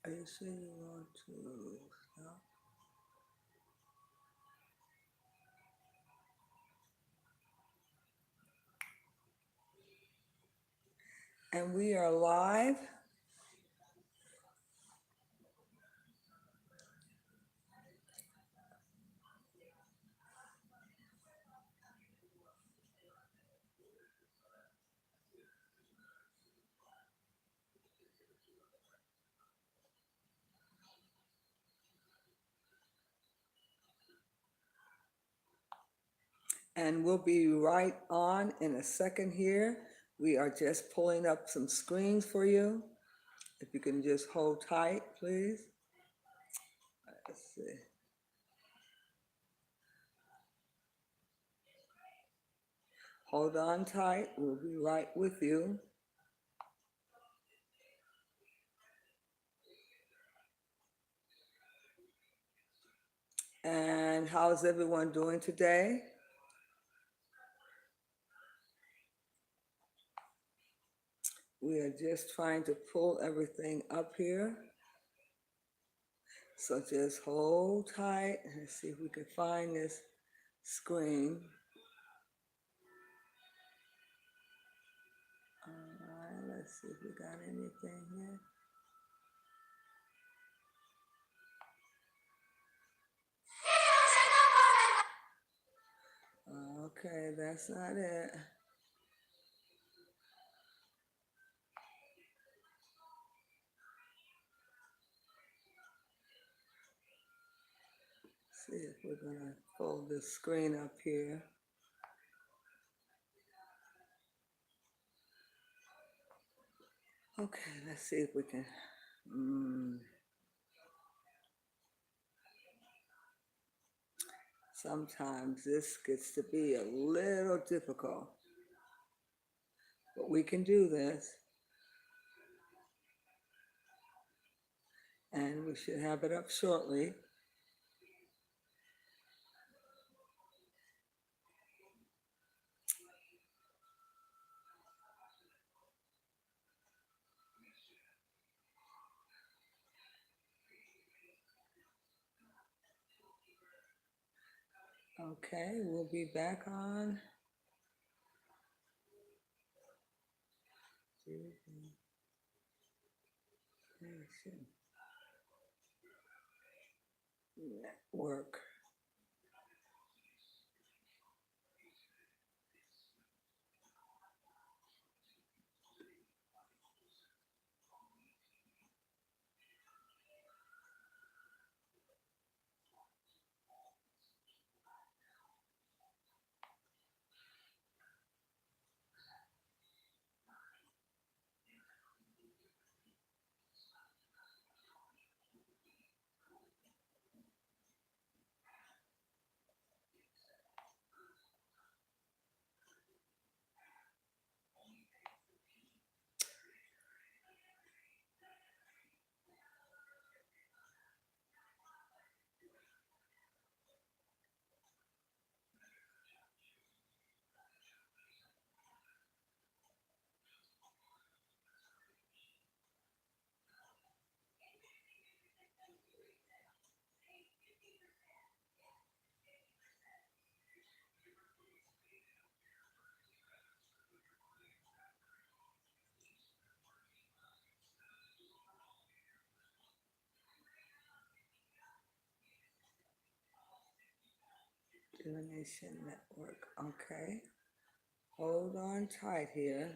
Are you sure you want to stop? And we are live. And we'll be right on in a second here. We are just pulling up some screens for you. If you can just hold tight, please. Let's see. Hold on tight. We'll be right with you. And how's everyone doing today? We are just trying to pull everything up here. So just hold tight and see if we can find this screen. All right, let's see if we got anything here. Okay, that's not it. See if we're gonna pull the screen up here. Okay, let's see if we can. Sometimes this gets to be a little difficult, but we can do this. And we should have it up shortly. Okay, we'll be back on. Network. Elimination network. Okay. Hold on tight here.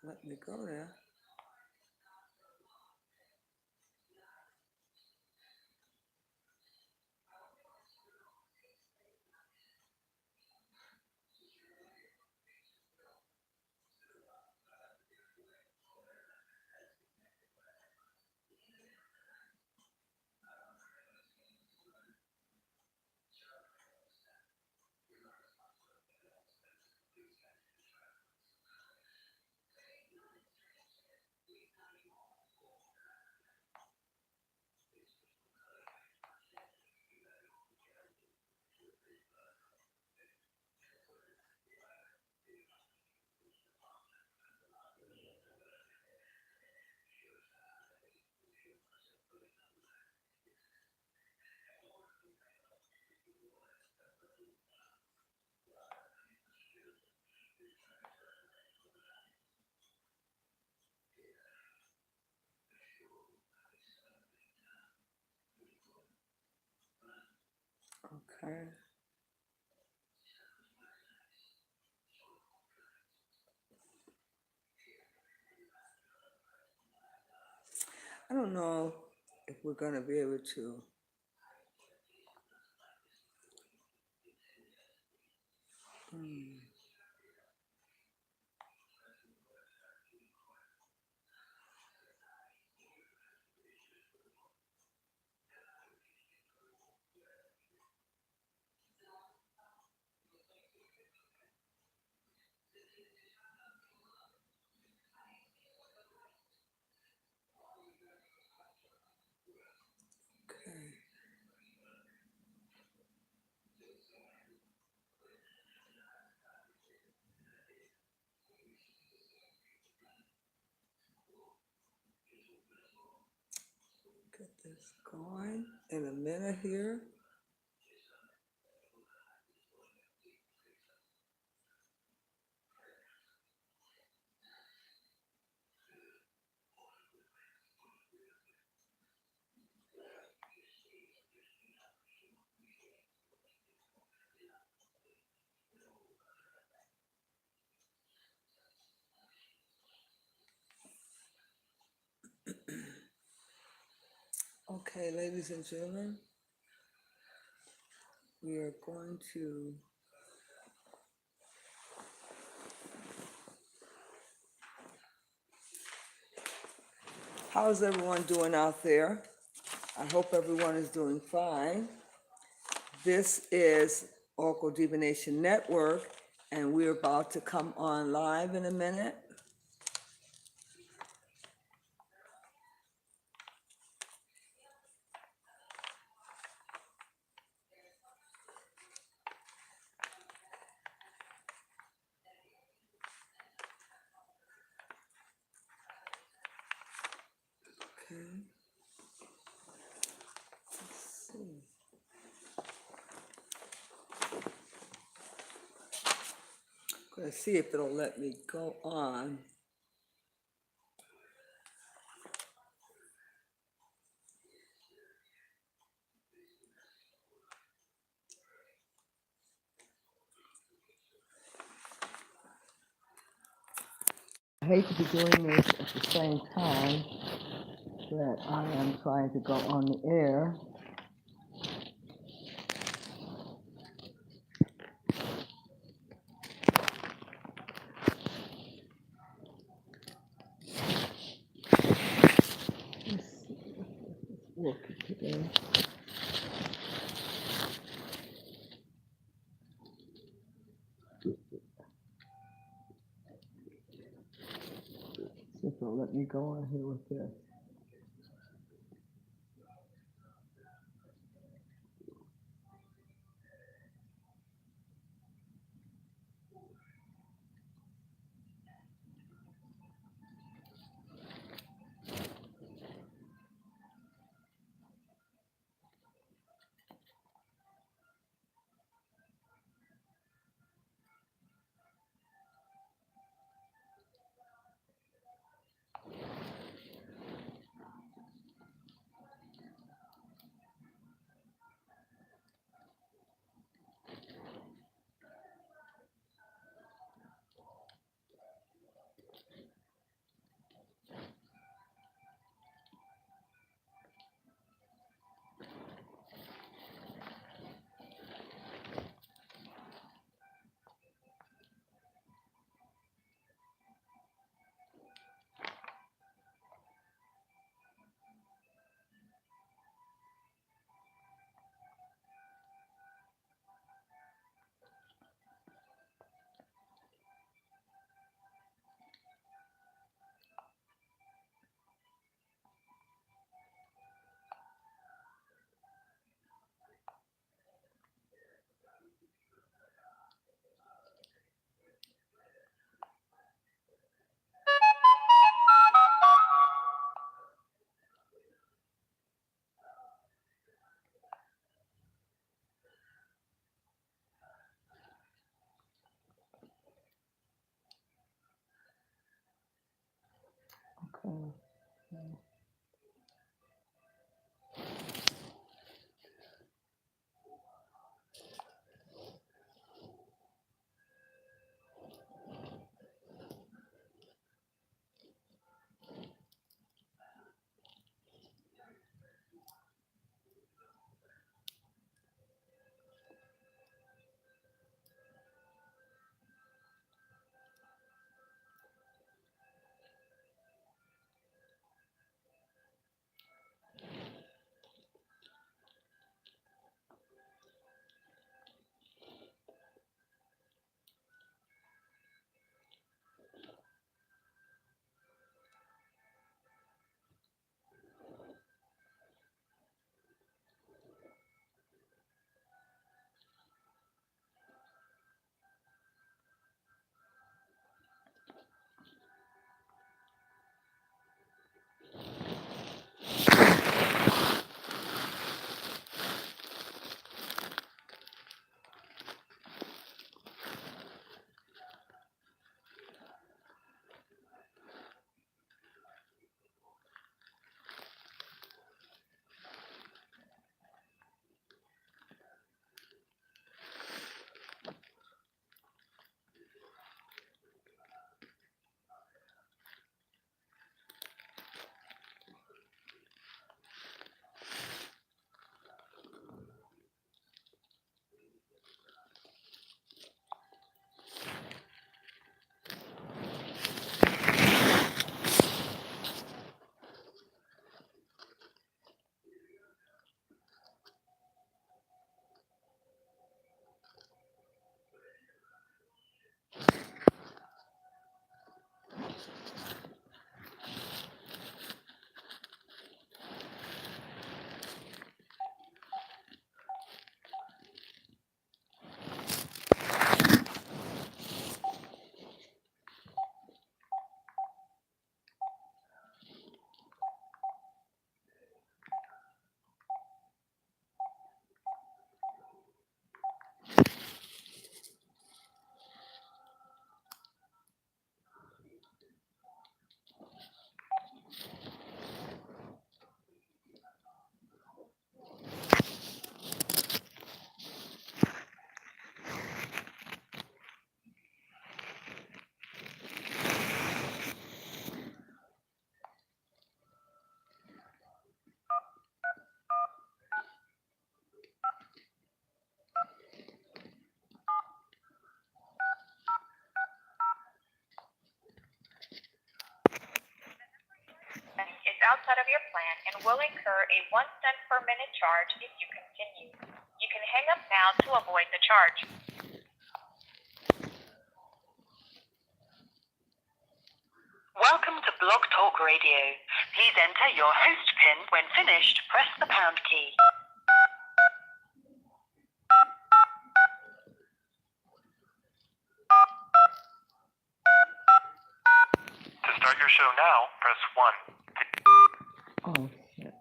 let me go there. Okay. I don't know if we're going to be able to. Okay. Get this going in a minute here. Okay, ladies and gentlemen, we are going to how's everyone doing out there? I hope everyone is doing fine. This is Oracle Divination Network, and we're about to come on live in a minute. Okay. Let's see. I'm going to see if it'll let me go on. I hate to be doing this at the same time that I am trying to go on the air. Let's see if it's working today. See if it'll let me go on here with this. Okay. Is outside of your plan and will incur a 1 cent per minute charge if you continue. You can hang up now to avoid the charge. Welcome to Blog Talk Radio. Please enter your host PIN. When finished, press the pound key. To start your show now, press 1. Oh, shit.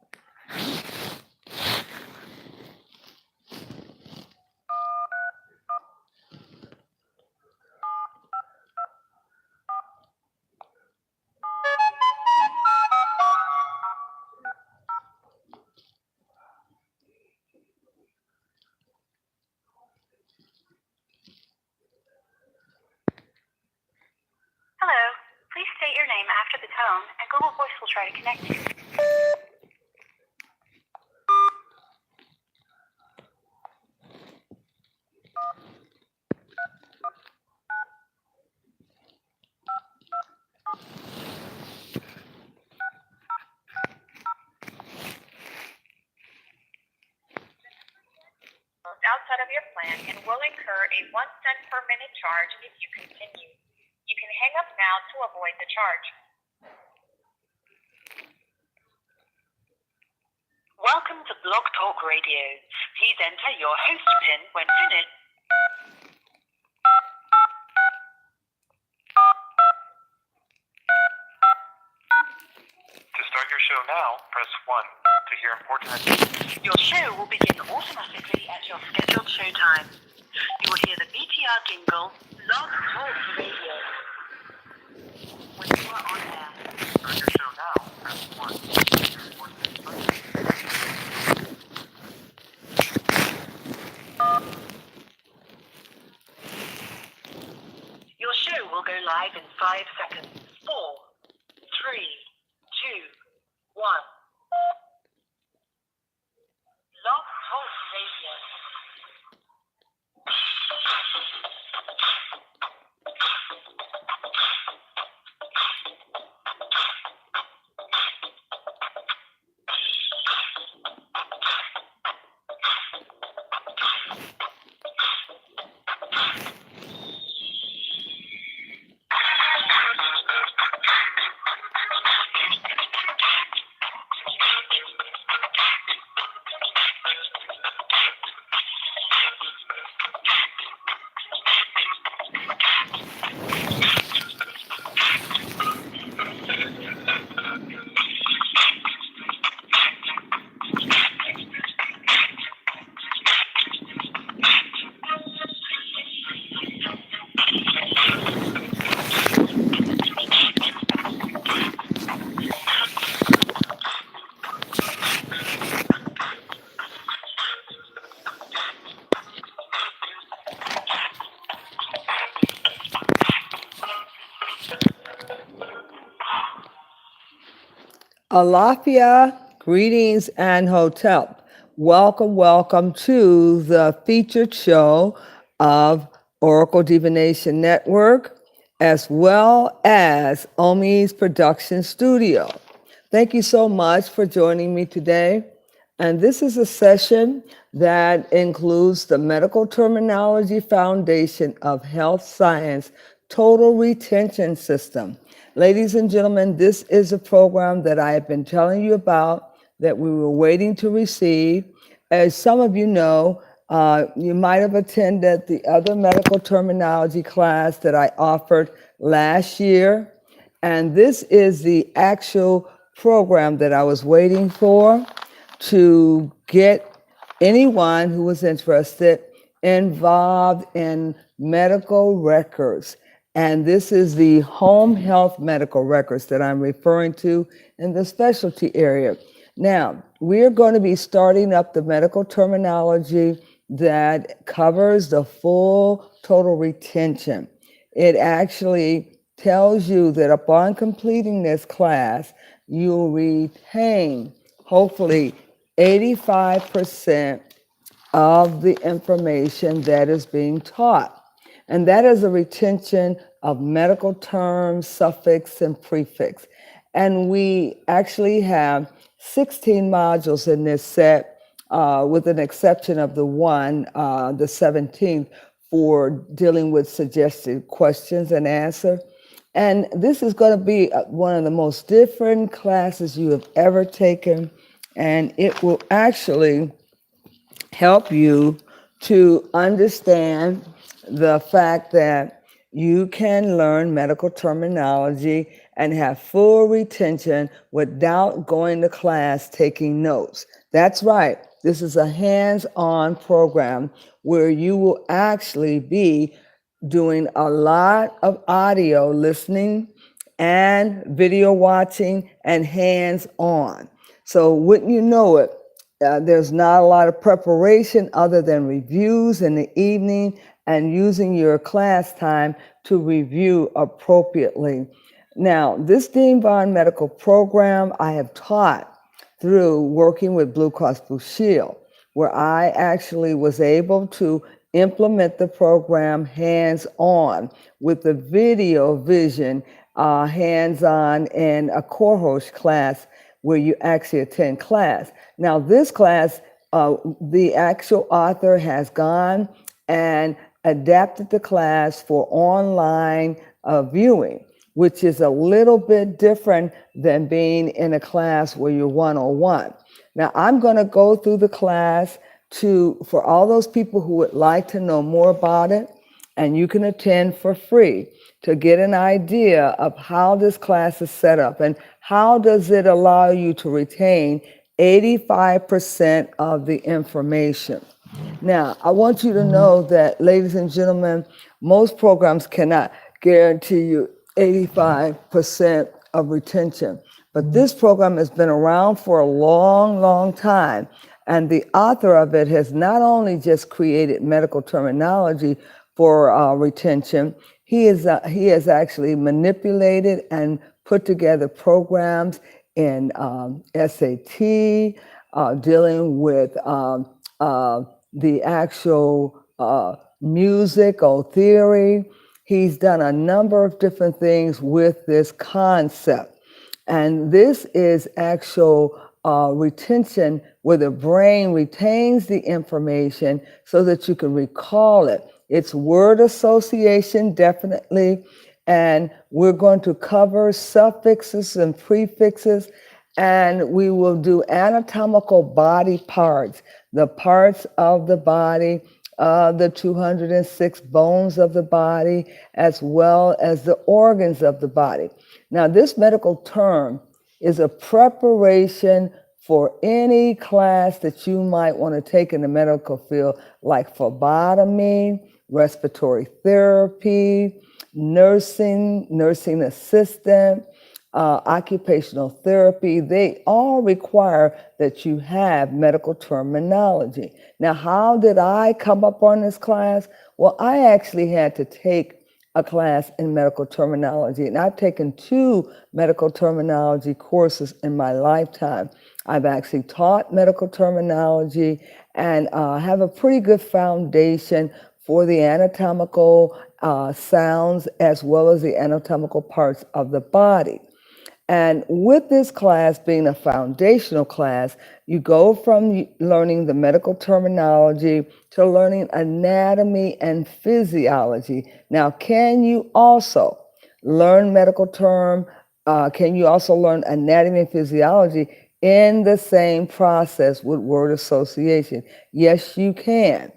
Hello. Please state your name after the tone, and Google Voice will try to connect you. Outside of your plan and will incur a 1 cent per minute charge if you continue. You can hang up now to avoid the charge. Welcome to Blog Talk Radio. Please enter your host PIN when finished. To start your show now, press 1. To hear important... Your show will begin automatically at your scheduled show time. You will hear the BTR jingle, Blog Talk Radio. When you are on air. Start your show one. Blog Talk Radio. Alafia, greetings and hotel. Welcome, welcome to the featured show of Oracle Divination Network, as well as Omi's Production Studio. Thank you so much for joining me today. And this is a session that includes the Medical Terminology Foundation of Health Science Total Retention System. Ladies and gentlemen, this is a program that I have been telling you about that we were waiting to receive. As some of you know, you might have attended the other medical terminology class that I offered last year. And this is the actual program that I was waiting for to get anyone who was interested involved in medical records. And this is the home health medical records that I'm referring to in the specialty area. Now, we're going to be starting up the medical terminology that covers the full total retention. It actually tells you that upon completing this class, you'll retain, hopefully, 85% of the information that is being taught. And that is a retention of medical terms, suffix, and prefix. And we actually have 16 modules in this set, with an exception of the one, the 17th, for dealing with suggested questions and answer. And this is going to be one of the most different classes you have ever taken. And it will actually help you to understand the fact that you can learn medical terminology and have full retention without going to class taking notes. That's right. This is a hands-on program where you will actually be doing a lot of audio listening and video watching and hands-on. So wouldn't you know it, there's not a lot of preparation other than reviews in the evening and using your class time to review appropriately. Now, this Dean Bond Medical Program I have taught through working with Blue Cross Blue Shield, where I actually was able to implement the program hands-on with the video vision, hands-on in a cohort class where you actually attend class. Now, this class, the actual author has gone and adapted the class for online viewing, which is a little bit different than being in a class where you're one-on-one. Now, I'm going to go through the class for all those people who would like to know more about it, and you can attend for free to get an idea of how this class is set up and how does it allow you to retain 85% of the information. Now, I want you to know that, ladies and gentlemen, most programs cannot guarantee you 85% of retention. But this program has been around for a long, long time. And the author of it has not only just created medical terminology for retention, he has actually manipulated and put together programs in SAT, dealing with the actual musical theory. He's done a number of different things with this concept. And this is actual retention where the brain retains the information so that you can recall it. It's word association, definitely. And we're going to cover suffixes and prefixes. And we will do anatomical body parts, the parts of the body, the 206 bones of the body, as well as the organs of the body. Now, this medical term is a preparation for any class that you might want to take in the medical field, like phlebotomy, respiratory therapy, nursing assistant, occupational therapy. They all require that you have medical terminology. Now, how did I come up on this class? Well, I actually had to take a class in medical terminology, and I've taken 2 medical terminology courses in my lifetime. I've actually taught medical terminology and have a pretty good foundation for the anatomical sounds as well as the anatomical parts of the body. And with this class being a foundational class, you go from learning the medical terminology to learning anatomy and physiology. Now, can you also learn medical term? Can you also learn anatomy and physiology in the same process with word association? Yes, you can.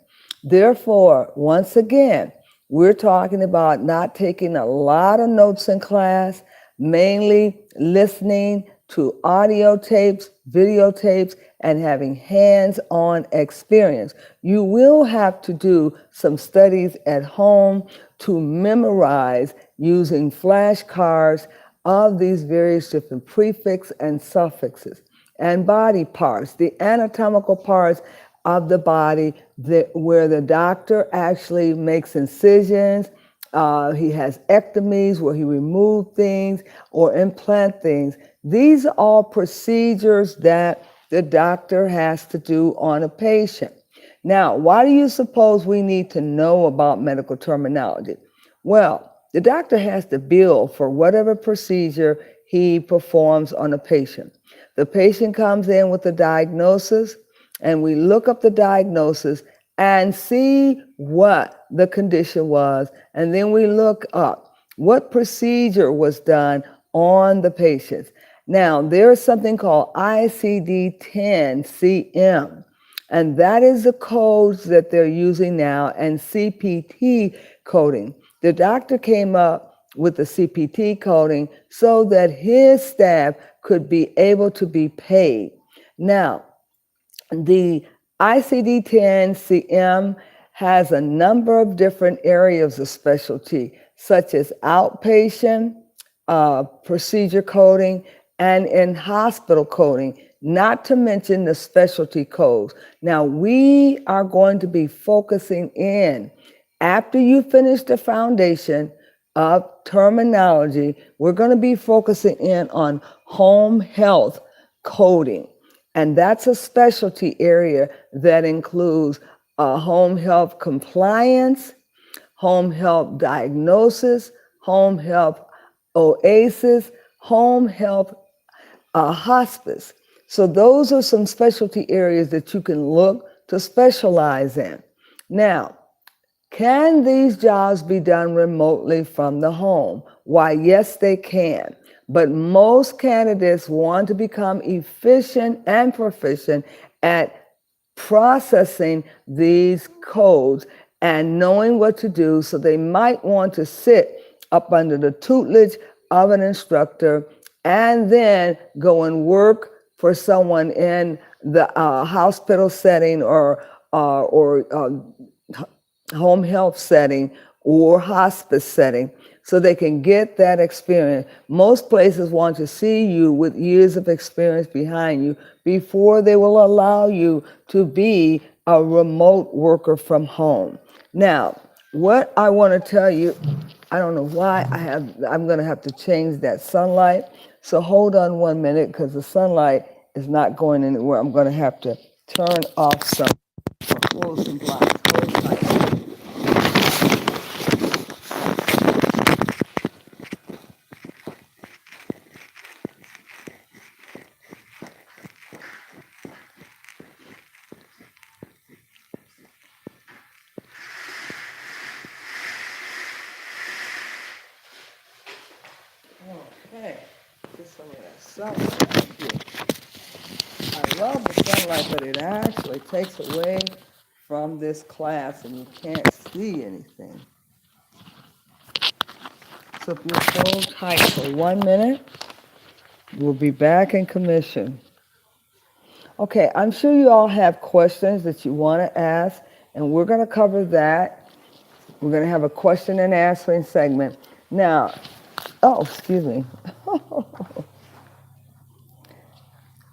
Therefore, once again, we're talking about not taking a lot of notes in class, mainly listening to audio tapes, videotapes, and having hands-on experience. You will have to do some studies at home to memorize using flashcards of these various different prefixes and suffixes. And body parts, the anatomical parts of the body where the doctor actually makes incisions. He has ectomies where he removes things or implant things. These are all procedures that the doctor has to do on a patient. Now, why do you suppose we need to know about medical terminology? Well, the doctor has to bill for whatever procedure he performs on a patient. The patient comes in with a diagnosis, and we look up the diagnosis and see what the condition was, and then we look up what procedure was done on the patients. Now, there's something called ICD-10-CM, and that is the codes that they're using now, and CPT coding. The doctor came up with the CPT coding so that his staff could be able to be paid. Now, the ICD-10-CM has a number of different areas of specialty, such as outpatient, procedure coding, and in hospital coding, not to mention the specialty codes. Now, we are going to be focusing in, after you finish the foundation of terminology, we're going to be focusing in on home health coding. And that's a specialty area that includes home health compliance, home health diagnosis, home health OASIS, home health hospice. So those are some specialty areas that you can look to specialize in. Now, can these jobs be done remotely from the home? Why, yes, they can. But most candidates want to become efficient and proficient at processing these codes and knowing what to do, so they might want to sit up under the tutelage of an instructor and then go and work for someone in the hospital setting or home health setting or hospice setting, so they can get that experience. Most places want to see you with years of experience behind you before they will allow you to be a remote worker from home. Now, what I want to tell you, I don't know why I'm going to have to change that sunlight, So hold on 1 minute because the sunlight is not going anywhere. I'm going to have to turn off some or close some blinds. Hold tight. Okay, get some of that sunlight here. I love the sunlight, but it actually takes away from this class and you can't see anything. So if you hold tight for 1 minute, we'll be back in commission. Okay, I'm sure you all have questions that you want to ask, and we're going to cover that. We're going to have a question and answering segment. Now, excuse me.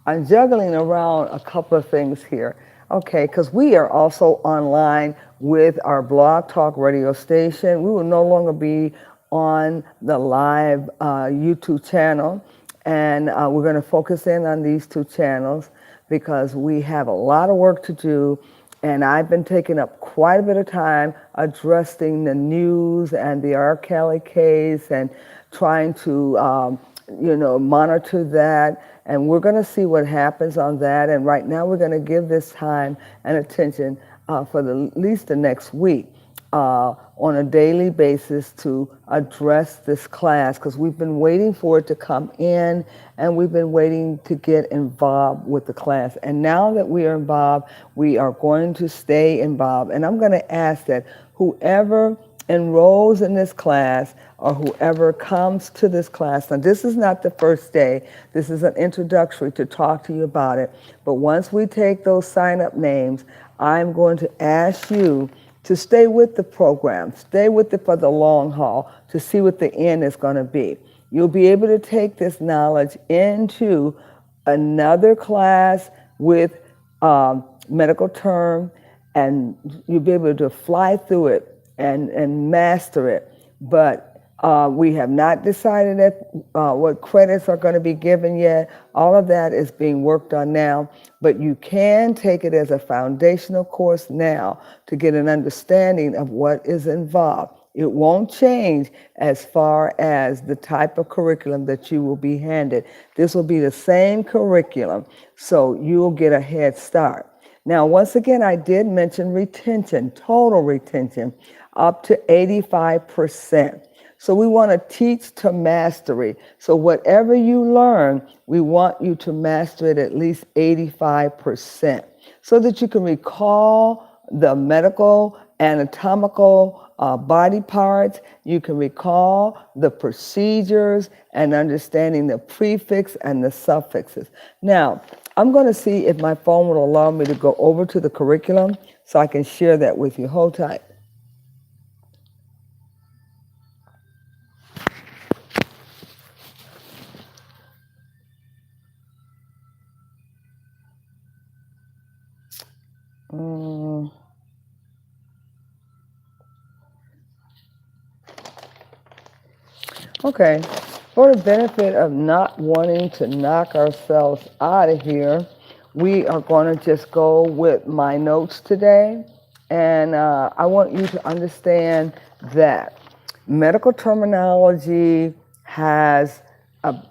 I'm juggling around a couple of things here. Okay, because we are also online with our Blog Talk radio station. We will no longer be on the live YouTube channel, and we're going to focus in on these two channels because we have a lot of work to do, and I've been taking up quite a bit of time addressing the news and the R. Kelly case and trying to monitor that, and we're going to see what happens on that. And right now we're going to give this time and attention for at least the next week on a daily basis to address this class, because we've been waiting for it to come in and we've been waiting to get involved with the class. And now that we are involved, we are going to stay involved. And I'm going to ask that whoever enrolls in this class or whoever comes to this class. Now, this is not the first day. This is an introductory to talk to you about it. But once we take those sign-up names, I'm going to ask you to stay with the program, stay with it for the long haul to see what the end is going to be. You'll be able to take this knowledge into another class with medical term, and you'll be able to fly through it and master it. But we have not decided what credits are going to be given yet. All of that is being worked on now. But you can take it as a foundational course now to get an understanding of what is involved. It won't change as far as the type of curriculum that you will be handed. This will be the same curriculum, so you'll get a head start. Now, once again, I did mention retention, total retention, up to 85%. So we want to teach to mastery. So whatever you learn, we want you to master it at least 85%, so that you can recall the medical, anatomical body parts. You can recall the procedures and understanding the prefix and the suffixes. Now, I'm going to see if my phone will allow me to go over to the curriculum so I can share that with you. Hold tight. Okay, for the benefit of not wanting to knock ourselves out of here, we are going to just go with my notes today. And I want you to understand that medical terminology has the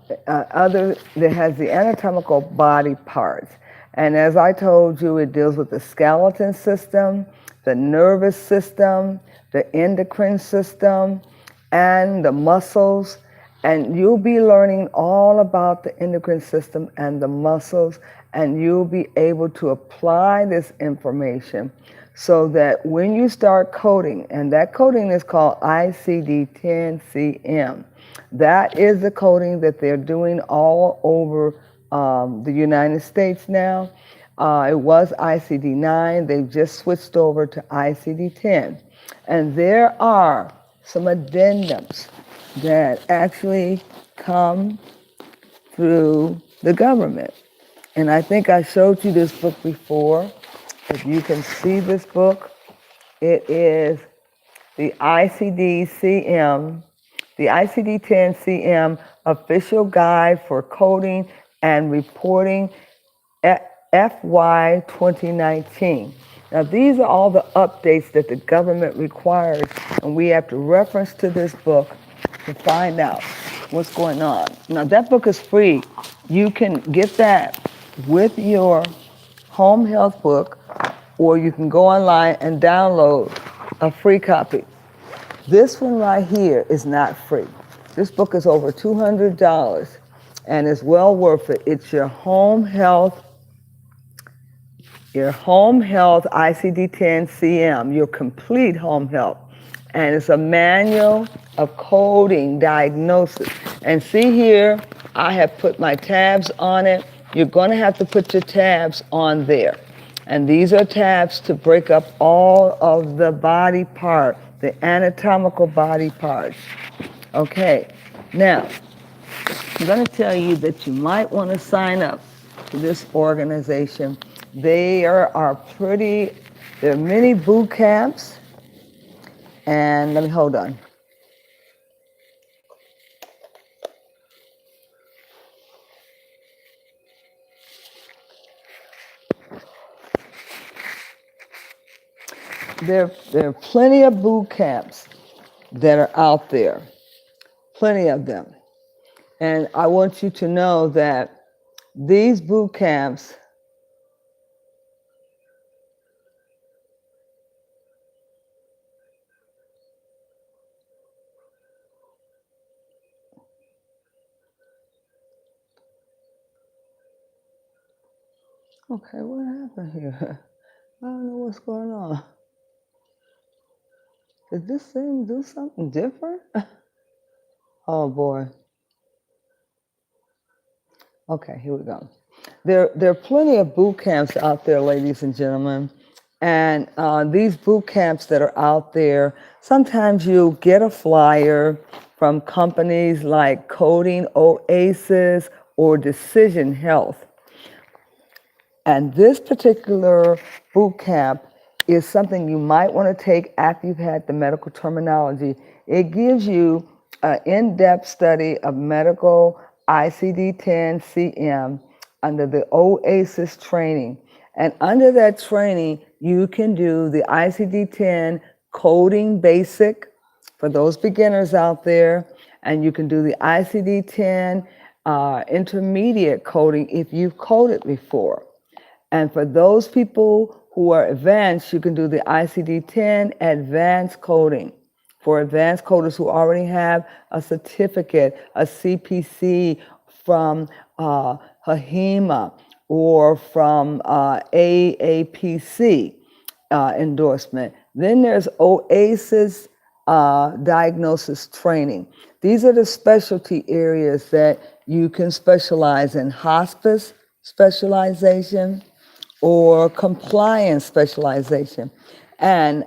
anatomical body parts. And as I told you, it deals with the skeleton system, the nervous system, the endocrine system, and the muscles. And you'll be learning all about the endocrine system and the muscles, and you'll be able to apply this information so that when you start coding, and that coding is called ICD-10-CM. That is the coding that they're doing all over the United States now. It was ICD-9. They've just switched over to ICD-10. And there are some addendums that actually come through the government. And I think I showed you this book before. If you can see this book, it is the ICD-10-CM Official Guide for Coding and Reporting FY 2019. Now, these are all the updates that the government requires, and we have to reference to this book to find out what's going on. Now, that book is free. You can get that with your home health book, or you can go online and download a free copy. This one right here is not free. This book is over $200 and it's well worth it. It's your home health ICD-10-CM, your complete home health. And it's a manual of coding diagnosis. And see here, I have put my tabs on it. You're going to have to put your tabs on there. And these are tabs to break up all of the body part, the anatomical body parts. Okay, now, I'm going to tell you that you might want to sign up to this organization. There are many boot camps, and let me hold on. There are plenty of boot camps that are out there, plenty of them. And I want you to know that these boot camps okay, what happened here? I don't know what's going on. Did this thing do something different? Oh boy. Okay, here we go. There are plenty of boot camps out there, ladies and gentlemen. And these boot camps that are out there, sometimes you'll get a flyer from companies like Coding Oasis or Decision Health. And this particular boot camp is something you might want to take after you've had the medical terminology. It gives you an in-depth study of medical ICD-10-CM under the OASIS training. And under that training, you can do the ICD-10 coding basic for those beginners out there, and you can do the ICD-10 intermediate coding if you've coded before. And for those people who are advanced, you can do the ICD-10 advanced coding for advanced coders who already have a certificate, a CPC from HIMA or from AAPC endorsement. Then there's OASIS diagnosis training. These are the specialty areas that you can specialize in: hospice specialization or compliance specialization. And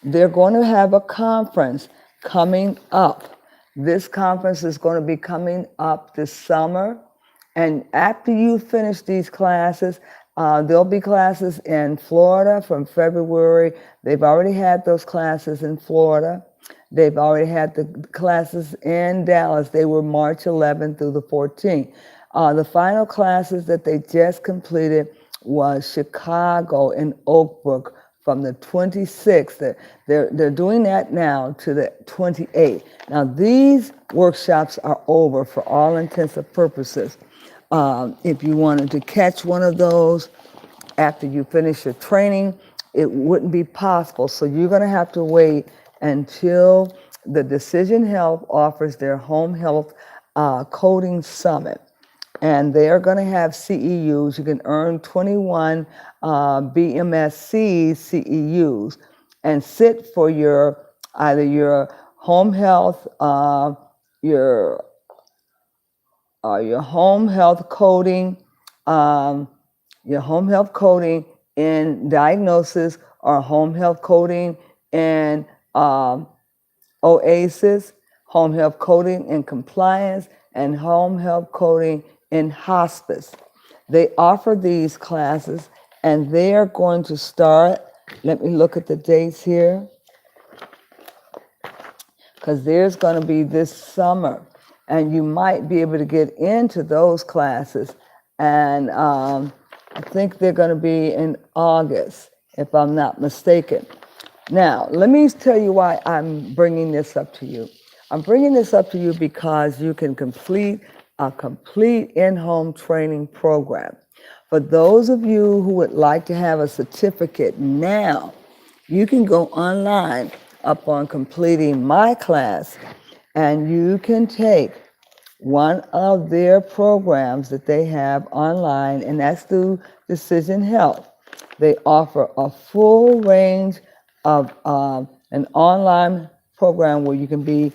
they're going to have a conference coming up. This conference is going to be coming up this summer. And after you finish these classes, there'll be classes in Florida from February. They've already had those classes in Florida. They've already had the classes in Dallas. They were March 11th through the 14th. The final classes that they just completed was Chicago and Oak Brook from the 26th. They're doing that now to the 28th. Now these workshops are over for all intents and purposes. If you wanted to catch one of those after you finish your training, it wouldn't be possible. So you're going to have to wait until the Decision Health offers their home health coding summit. And they are going to have CEUs. You can earn 21 BMSC CEUs and sit for either your home health, your home health coding, in diagnosis, or home health coding in OASIS, home health coding in compliance, and home health coding in hospice. They offer these classes, and they are going to start. Let me look at the dates here, because there's going to be this summer. and you might be able to get into those classes. And I think they're going to be in August, if I'm not mistaken. Now, let me tell you why I'm bringing this up to you. I'm bringing this up to you because you can complete a complete in-home training program. For those of you who would like to have a certificate now, you can go online upon completing my class, and you can take one of their programs that they have online, and that's through Decision Health. They offer a full range of an online program where you can be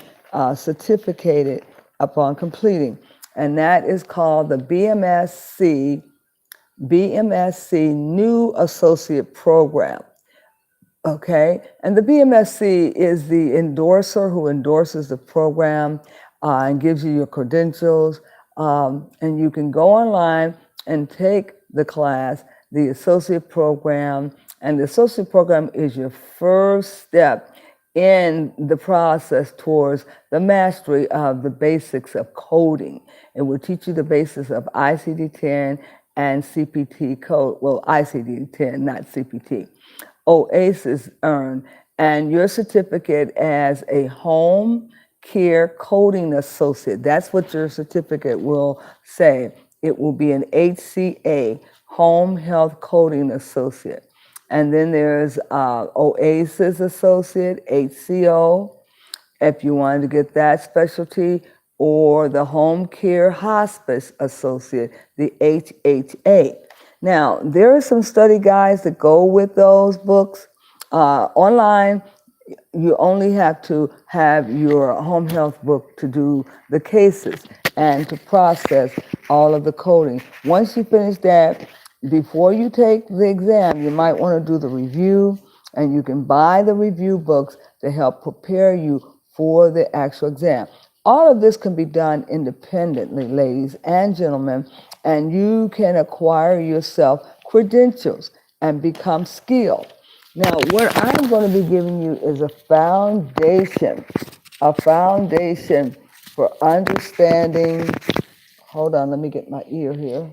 certificated upon completing, and that is called the BMSC New Associate Program. Okay, and the BMSC is the endorser who endorses the program and gives you your credentials. And you can go online and take the class, the associate program. And the associate program is your first step in the process towards the mastery of the basics of coding. It will teach you the basics of ICD-10 and CPT code. Well, ICD-10, not CPT. OASIS earned, and your certificate as a home care coding associate. That's what your certificate will say. It will be an HCA, home health coding associate. And then there's OASIS associate, HCO, if you wanted to get that specialty, or the home care hospice associate, the HHA. Now, there are some study guides that go with those books. Online, you only have to have your home health book to do the cases and to process all of the coding. Once you finish that, before you take the exam, you might want to do the review, and you can buy the review books to help prepare you for the actual exam. All of this can be done independently, ladies and gentlemen, and you can acquire yourself credentials and become skilled. Now, what I'm going to be giving you is a foundation for understanding. Hold on, let me get my ear here.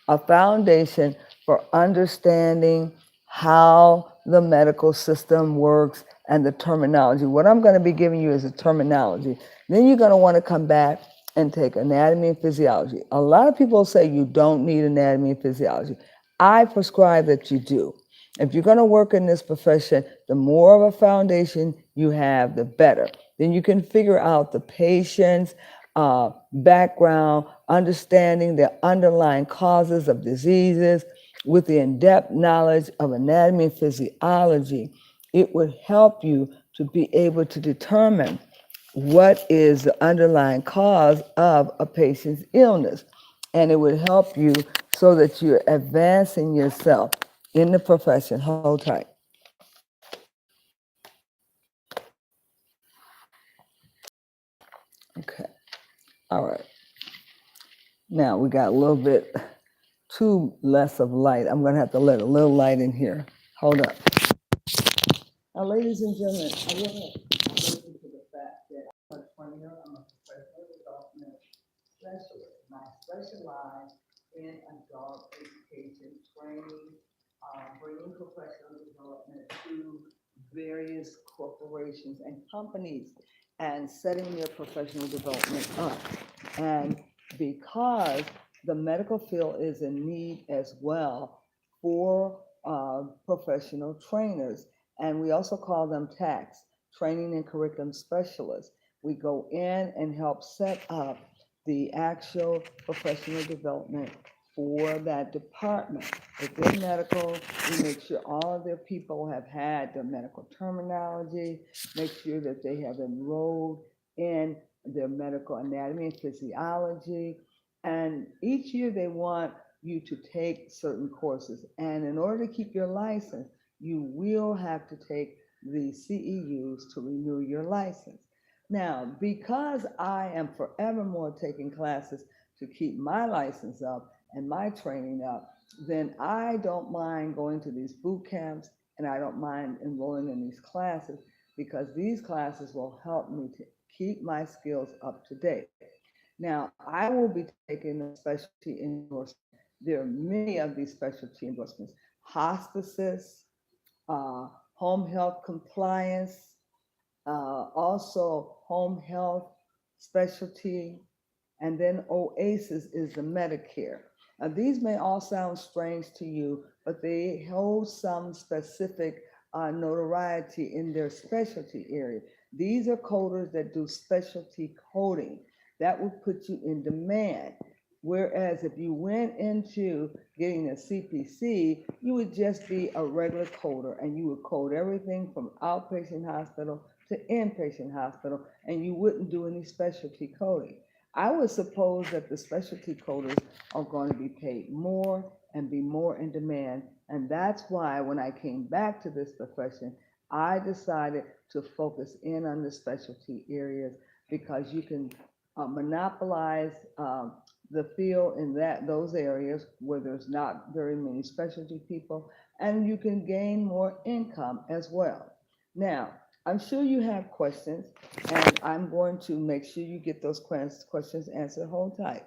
A foundation for understanding how the medical system works and the terminology. What I'm going to be giving you is the terminology. Then you're going to want to come back and take anatomy and physiology. A lot of people say you don't need anatomy and physiology. I prescribe that you do. If you're going to work in this profession, the more of a foundation you have, the better. Then you can figure out the patient's background, understanding the underlying causes of diseases. With the in-depth knowledge of anatomy and physiology, it would help you to be able to determine what is the underlying cause of a patient's illness. And it would help you so that you're advancing yourself in the profession. Hold tight. Okay. All right. Now we got a little bit too less of light. I'm going to have to let a little light in here. Hold up. Now, ladies and gentlemen, I want to listen to the fact that I'm a trainer, I'm a professional development specialist, and I specialize in adult education training, bringing professional development to various corporations and companies and setting their professional development up. And because the medical field is in need as well for professional trainers, and we also call them TACs, training and curriculum specialists. We go in and help set up the actual professional development for that department. Within medical, we make sure all of their people have had their medical terminology, make sure that they have enrolled in their medical anatomy and physiology. And each year they want you to take certain courses. And in order to keep your license, you will have to take the CEUs to renew your license. Now, because I am forevermore taking classes to keep my license up and my training up, then I don't mind going to these boot camps, and I don't mind enrolling in these classes, because these classes will help me to keep my skills up to date. Now, I will be taking a specialty endorsement. There are many of these specialty endorsements: hospices, home health compliance, also home health specialty, and then OASIS is the Medicare. Now, these may all sound strange to you, but they hold some specific notoriety in their specialty area. These are coders that do specialty coding. That would put you in demand. Whereas if you went into getting a CPC, you would just be a regular coder and you would code everything from outpatient hospital to inpatient hospital, and you wouldn't do any specialty coding. I would suppose that the specialty coders are going to be paid more and be more in demand. And that's why when I came back to this profession, I decided to focus in on the specialty areas because you can monopolize the field in those areas where there's not very many specialty people, and you can gain more income as well. Now, I'm sure you have questions, and I'm going to make sure you get those questions answered. Hold tight.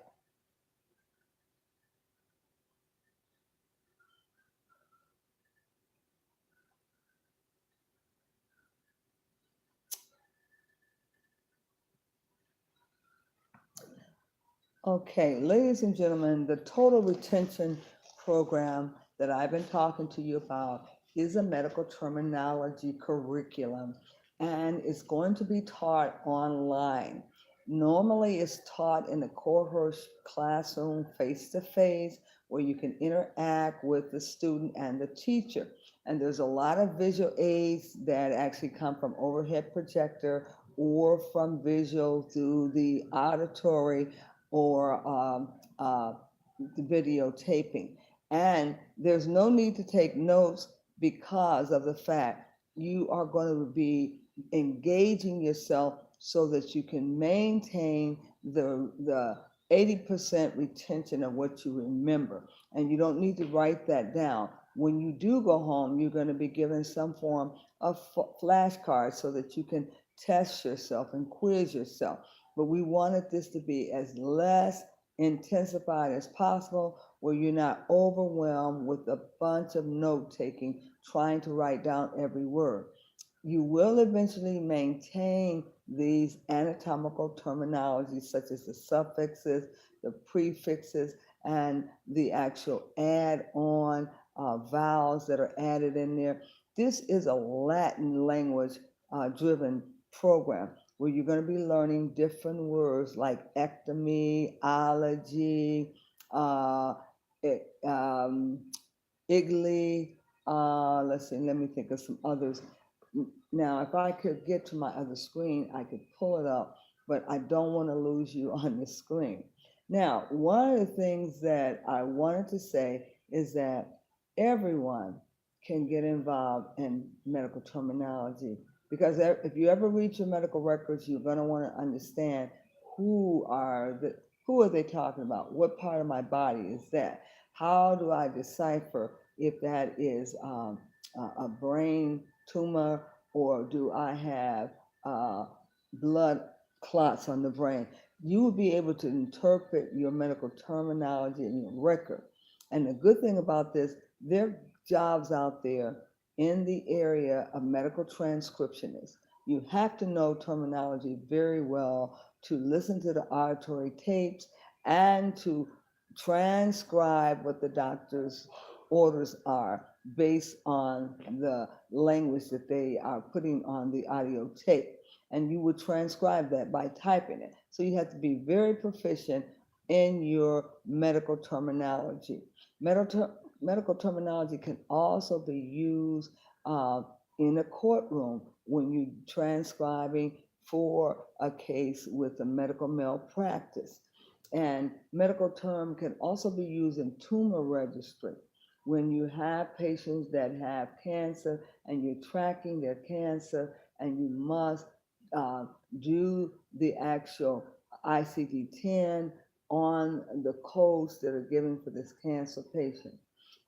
Okay, ladies and gentlemen, the total retention program that I've been talking to you about is a medical terminology curriculum, and it's going to be taught online. Normally, it's taught in a cohort classroom face to face where you can interact with the student and the teacher. And there's a lot of visual aids that actually come from overhead projector or from visual through the auditory or the videotaping. And there's no need to take notes because of the fact you are going to be engaging yourself so that you can maintain the 80% retention of what you remember. And you don't need to write that down. When you do go home, you're going to be given some form of flashcards so that you can test yourself and quiz yourself. But we wanted this to be as less intensified as possible, where you're not overwhelmed with a bunch of note taking, trying to write down every word. You will eventually maintain these anatomical terminologies such as the suffixes, the prefixes, and the actual add-on vowels that are added in there. This is a Latin language driven program where you're going to be learning different words like ectomy, ology, uh, Igley. Let's see, let me think of some others. Now, if I could get to my other screen, I could pull it up, but I don't want to lose you on the screen. Now, one of the things that I wanted to say is that everyone can get involved in medical terminology because if you ever read your medical records, you're going to want to understand who are they talking about? What part of my body is that? How do I decipher if that is a brain tumor or do I have blood clots on the brain? You will be able to interpret your medical terminology in your record. And the good thing about this, there are jobs out there in the area of medical transcriptionists. You have to know terminology very well to listen to the auditory tapes and to transcribe what the doctor's orders are based on the language that they are putting on the audio tape. And you would transcribe that by typing it. So you have to be very proficient in your medical terminology. Medical terminology can also be used in a courtroom when you're transcribing for a case with a medical malpractice. And medical term can also be used in tumor registry when you have patients that have cancer and you're tracking their cancer and you must do the actual ICD-10 on the codes that are given for this cancer patient.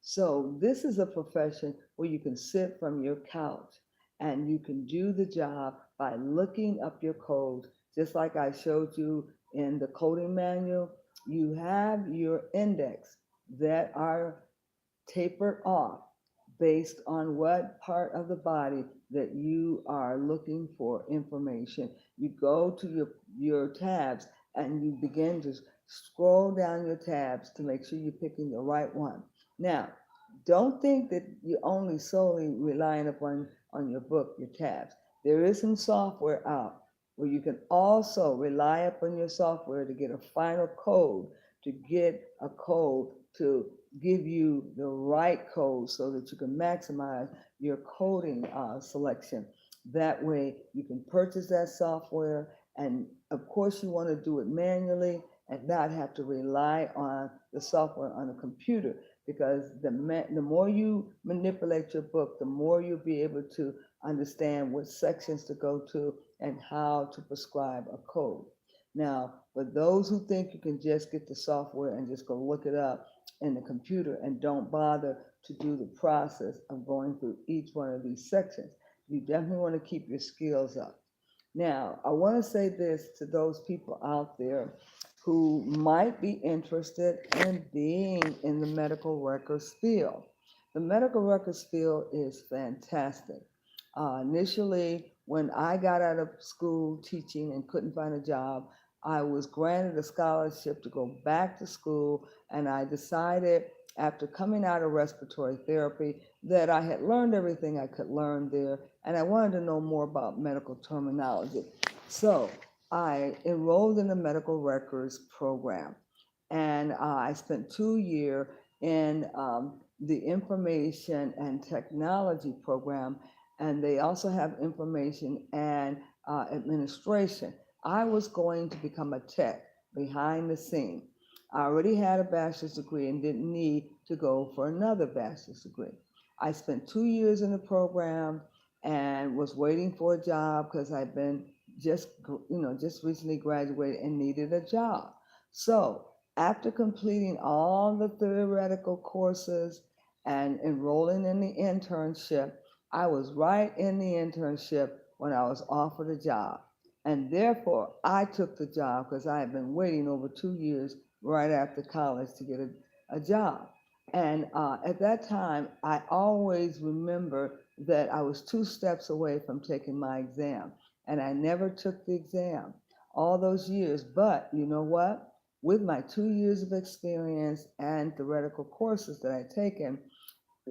So this is a profession where you can sit from your couch and you can do the job by looking up your codes just like I showed you in the coding manual, you have your index that are tapered off based on what part of the body that you are looking for information. You go to your tabs and you begin to scroll down your tabs to make sure you're picking the right one. Now, don't think that you're only solely relying upon on your book, your tabs. There is some software out where you can also rely upon your software to get a final code, to get a code to give you the right code so that you can maximize your coding selection. That way you can purchase that software, and of course you want to do it manually and not have to rely on the software on a computer, because the more you manipulate your book, the more you'll be able to understand what sections to go to and how to prescribe a code. Now, for those who think you can just get the software and just go look it up in the computer and don't bother to do the process of going through each one of these sections, you definitely want to keep your skills up. Now, I want to say this to those people out there who might be interested in being in the medical records field. The medical records field is fantastic. Initially, when I got out of school teaching and couldn't find a job, I was granted a scholarship to go back to school, and I decided after coming out of respiratory therapy that I had learned everything I could learn there, and I wanted to know more about medical terminology. So I enrolled in the medical records program, and I spent 2 years in the information and technology program, and they also have information and administration. I was going to become a tech behind the scene. I already had a bachelor's degree and didn't need to go for another bachelor's degree. I spent 2 years in the program and was waiting for a job because I'd been just recently graduated and needed a job. So after completing all the theoretical courses and enrolling in the internship, I was right in the internship when I was offered a job. And therefore, I took the job because I had been waiting over 2 years right after college to get a job. And at that time, I always remember that I was 2 steps away from taking my exam. And I never took the exam all those years. But you know what? With my 2 years of experience and theoretical courses that I'd taken,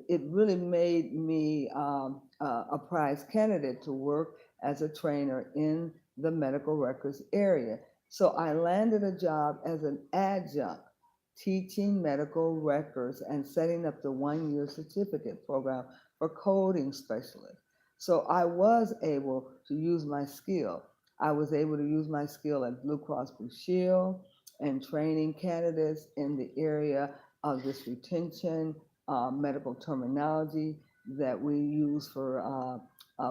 it really made me a prize candidate to work as a trainer in the medical records area. So I landed a job as an adjunct teaching medical records and setting up the 1 year certificate program for coding specialists. So I was able to use my skill. I was able to use my skill at Blue Cross Blue Shield and training candidates in the area of this retention medical terminology that we use for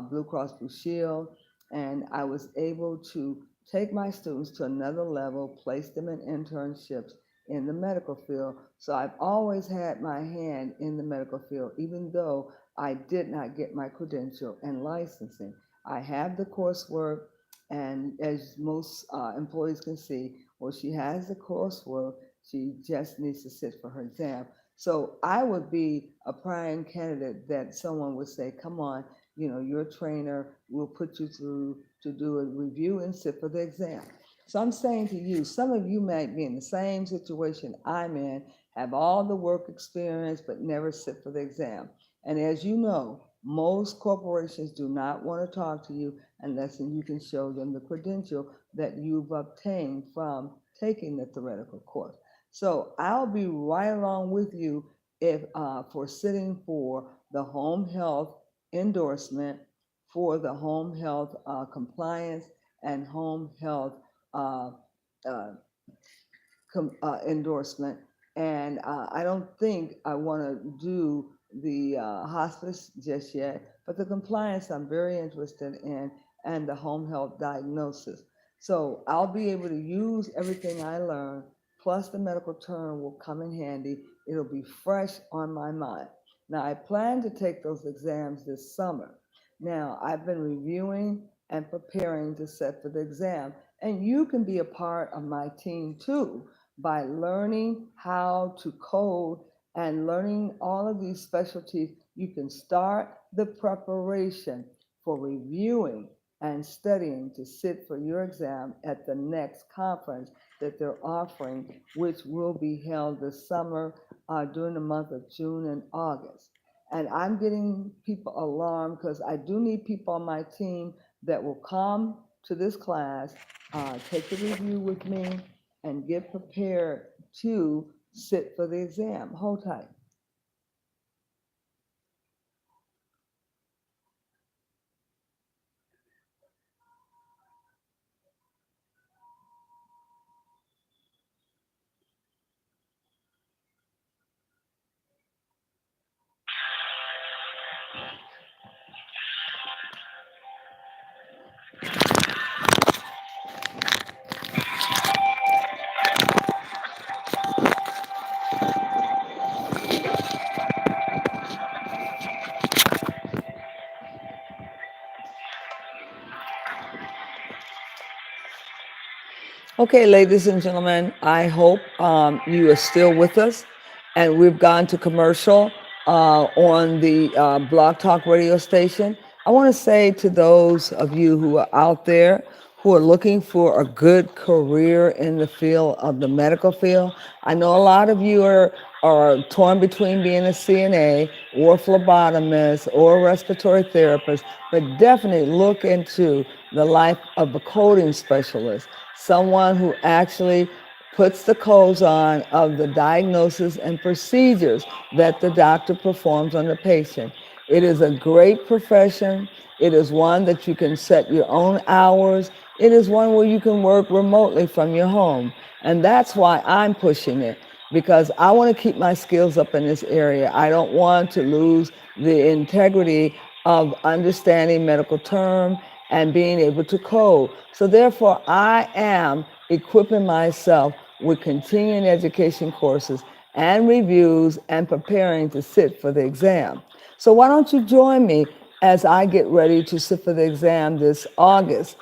Blue Cross Blue Shield. And I was able to take my students to another level, place them in internships in the medical field. So I've always had my hand in the medical field, even though I did not get my credential and licensing. I have the coursework, and as most employees can see, well, she has the coursework, she just needs to sit for her exam. So I would be a prime candidate that someone would say, come on, you're a trainer, we'll put you through to do a review and sit for the exam. So I'm saying to you, some of you might be in the same situation I'm in, have all the work experience, but never sit for the exam. And as you know, most corporations do not want to talk to you unless you can show them the credential that you've obtained from taking the theoretical course. So I'll be right along with you if for sitting for the home health endorsement, for the home health compliance and home health uh, uh, endorsement. And I don't think I want to do the hospice just yet, but the compliance I'm very interested in, and the home health diagnosis. So I'll be able to use everything I learned, plus the medical term will come in handy. It'll be fresh on my mind. Now, I plan to take those exams this summer. Now, I've been reviewing and preparing to set for the exam, And you can be a part of my team too by learning how to code and learning all of these specialties. You can start the preparation for reviewing and studying to sit for your exam at the next conference that they're offering, which will be held this summer during the month of June and August. And I'm getting people alarmed because I do need people on my team that will come to this class, take the review with me, and get prepared to sit for the exam. Hold tight. Okay, ladies and gentlemen, I hope you are still with us. And we've gone to commercial on the Blog Talk radio station. I want to say to those of you who are out there who are looking for a good career in the field of the medical field, I know a lot of you are torn between being a CNA or phlebotomist or a respiratory therapist, but definitely look into the life of a coding specialist, someone who actually puts the codes on of the diagnosis and procedures that the doctor performs on the patient. It is a great profession. It is one that you can set your own hours. It is one where you can work remotely from your home. And that's why I'm pushing it, because I want to keep my skills up in this area. I don't want to lose the integrity of understanding medical term and being able to code. So therefore, I am equipping myself with continuing education courses and reviews and preparing to sit for the exam. So why don't you join me as I get ready to sit for the exam this August,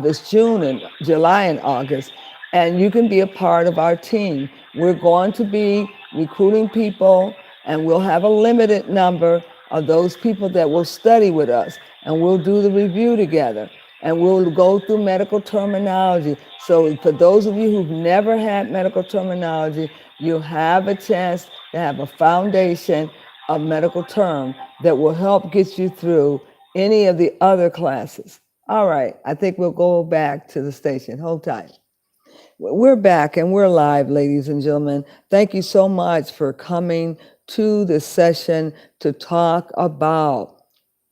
this June and July and August, and you can be a part of our team. We're going to be recruiting people, and we'll have a limited number of those people that will study with us, and we'll do the review together, and we'll go through medical terminology. So for those of you who've never had medical terminology, you'll have a chance to have a foundation of medical term that will help get you through any of the other classes. All right, I think we'll go back to the station. Hold tight. We're back and we're live, ladies and gentlemen. Thank you so much for coming to this session to talk about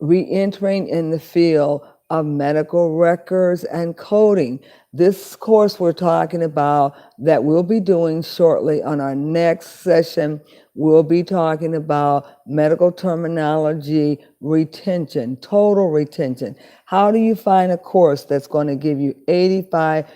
re-entering in the field of medical records and coding. This course we're talking about that we'll be doing shortly on our next session, we'll be talking about medical terminology retention, total retention. How do you find a course that's going to give you 85%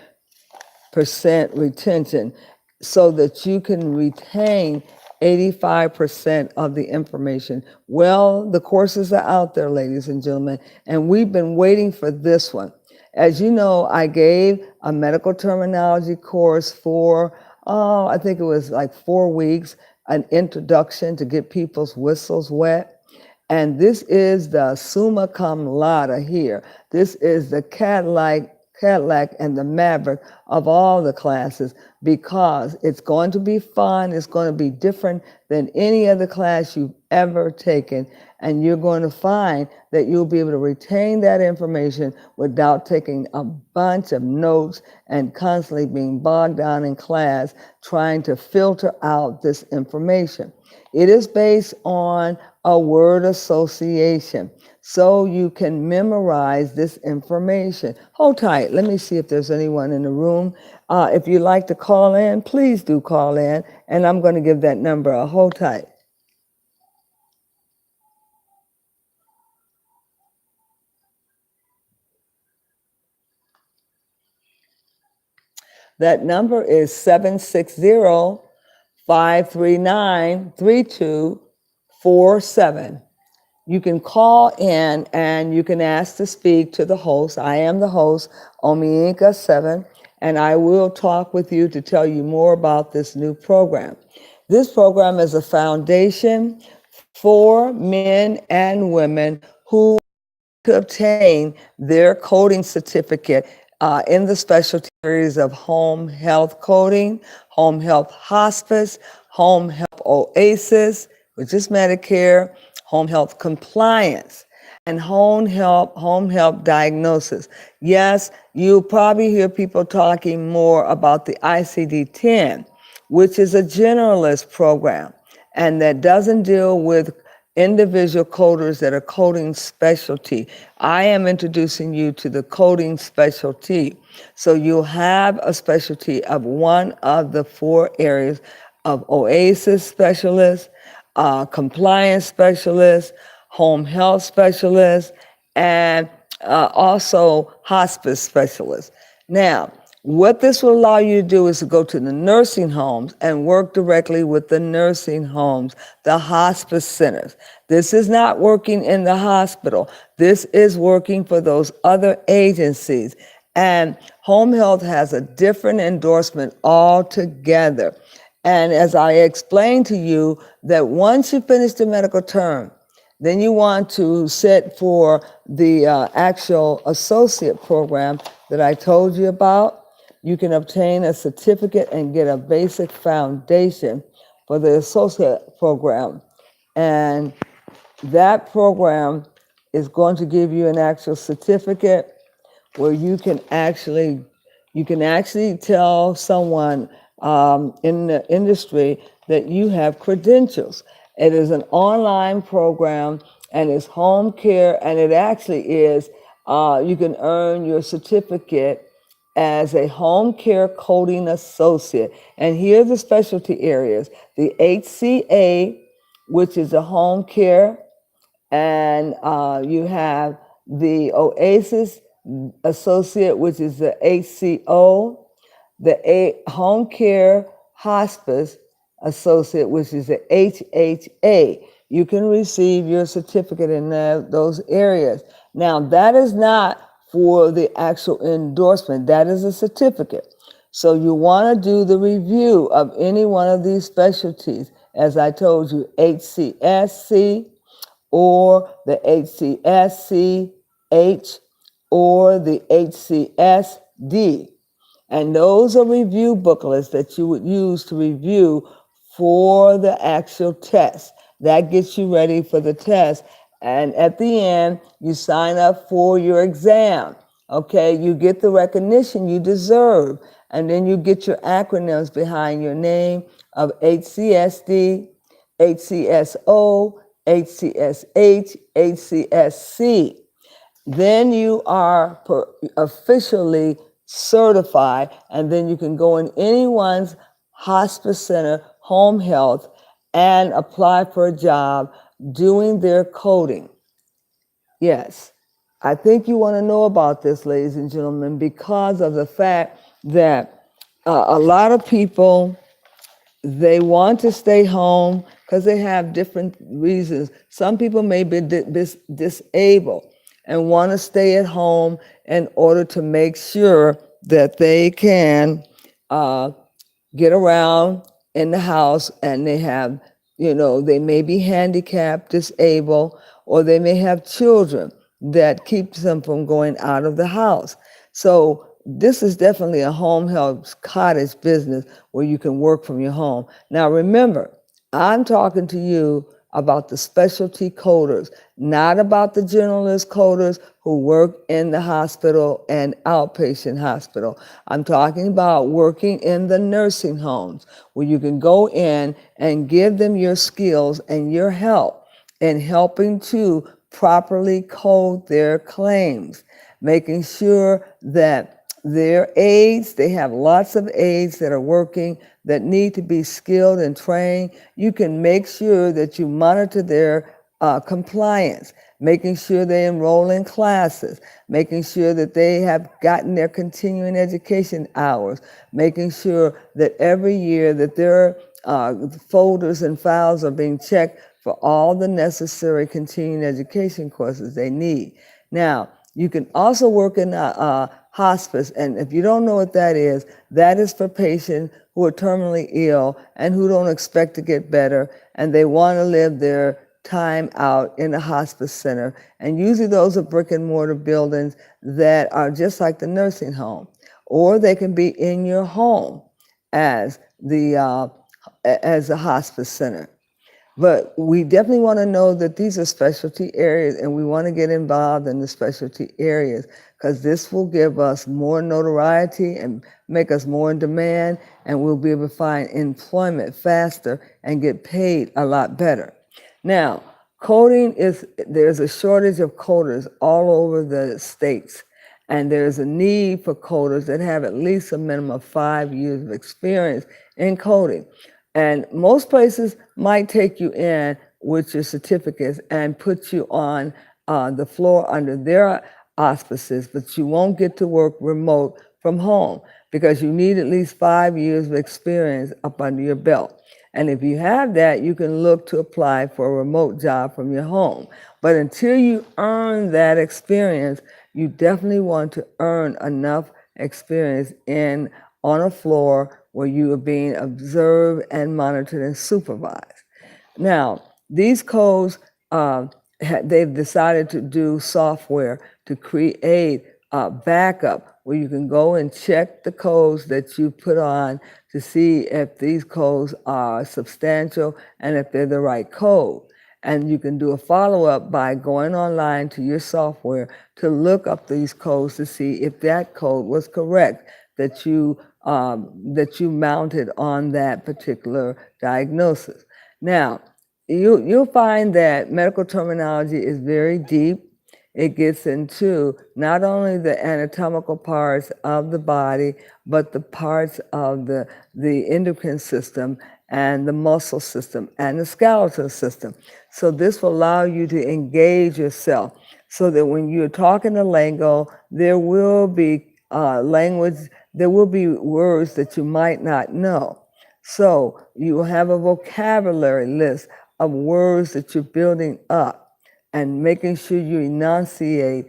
retention so that you can retain 85% of the information? Well, the courses are out there, ladies and gentlemen, and we've been waiting for this one. As you know, I gave a medical terminology course for, I think it was like 4 weeks, an introduction to get people's whistles wet. And this is the summa cum laude here. This is the Cadillac and the Maverick of all the classes, because it's going to be fun. It's going to be different than any other class you've ever taken. And you're going to find that you'll be able to retain that information without taking a bunch of notes and constantly being bogged down in class trying to filter out this information. It is based on a word association, so you can memorize this information. Hold tight. Let me see if there's anyone in the room. If you'd like to call in, please do call in, and I'm going to give that number a hold tight. That number is 760-539-3247. you can call in and you can ask to speak to the host. I am the host, Omiinka 7, and I will talk with you to tell you more about this new program. This program is a foundation for men and women who to obtain their coding certificate in the specialty areas of home health coding, home health hospice, home health oasis, which is Medicare, home health compliance, and home health diagnosis. Yes, you'll probably hear people talking more about the ICD-10, which is a generalist program and that doesn't deal with individual coders that are coding specialty. I am introducing you to the coding specialty. So you'll have a specialty of one of the four areas of OASIS specialist, compliance specialist, home health specialist, and also hospice specialist. Now, what this will allow you to do is to go to the nursing homes and work directly with the nursing homes, the hospice centers. This is not working in the hospital. This is working for those other agencies. And home health has a different endorsement altogether. And as I explained to you, that once you finish the medical term, then you want to sit for the actual associate program that I told you about. You can obtain a certificate and get a basic foundation for the associate program. And that program is going to give you an actual certificate where you can actually tell someone in the industry that you have credentials. It is an online program and it's home care, and it actually is, you can earn your certificate as a home care coding associate. And here are the specialty areas: the HCA, which is a home care, and you have the OASIS associate, which is the HCO, the home care hospice associate, which is the HHA. You can receive your certificate in those areas. Now, that is not for the actual endorsement. That is a certificate. So you want to do the review of any one of these specialties. As I told you, HCSC or the HCSCH or the HCSD. And those are review booklets that you would use to review for the actual test. That gets you ready for the test. And at the end, you sign up for your exam. Okay, you get the recognition you deserve. And then you get your acronyms behind your name of HCSD, HCSO, HCSH, HCSC. Then you are officially certified, and then you can go in anyone's hospice center, home health, and apply for a job doing their coding. Yes, I think you want to know about this, ladies and gentlemen, because of the fact that a lot of people, they want to stay home because they have different reasons. Some people may be disabled and want to stay at home in order to make sure that they can get around in the house, and they have, they may be handicapped, disabled, or they may have children that keeps them from going out of the house. So this is definitely a home health cottage business where you can work from your home. Now remember, I'm talking to you about the specialty coders, not about the generalist coders who work in the hospital and outpatient hospital. I'm talking about working in the nursing homes where you can go in and give them your skills and your help in helping to properly code their claims, making sure that their aides, they have lots of aides that are working that need to be skilled and trained. You can make sure that you monitor their compliance, making sure they enroll in classes, making sure that they have gotten their continuing education hours, making sure that every year that their folders and files are being checked for all the necessary continuing education courses they need. Now, you can also work in hospice, and if you don't know what that is for patients who are terminally ill and who don't expect to get better, and they want to live their time out in a hospice center. And usually those are brick and mortar buildings that are just like the nursing home, or they can be in your home as as a hospice center. But we definitely want to know that these are specialty areas, and we want to get involved in the specialty areas because this will give us more notoriety and make us more in demand, and we'll be able to find employment faster and get paid a lot better. Now, there's a shortage of coders all over the states, and there's a need for coders that have at least a minimum of 5 years of experience in coding. And most places might take you in with your certificates and put you on the floor under their auspices, but you won't get to work remote from home because you need at least 5 years of experience up under your belt. And if you have that, you can look to apply for a remote job from your home. But until you earn that experience, you definitely want to earn enough experience on a floor where you are being observed and monitored and supervised. Now, these codes, they've decided to do software to create a backup where you can go and check the codes that you put on to see if these codes are substantial and if they're the right code. And you can do a follow-up by going online to your software to look up these codes to see if that code was correct that you mounted on that particular diagnosis. Now, you'll find that medical terminology is very deep. It gets into not only the anatomical parts of the body, but the parts of the endocrine system and the muscle system and the skeletal system. So this will allow you to engage yourself so that when you're talking the lingo, there will be language, there will be words that you might not know. So you will have a vocabulary list of words that you're building up and making sure you enunciate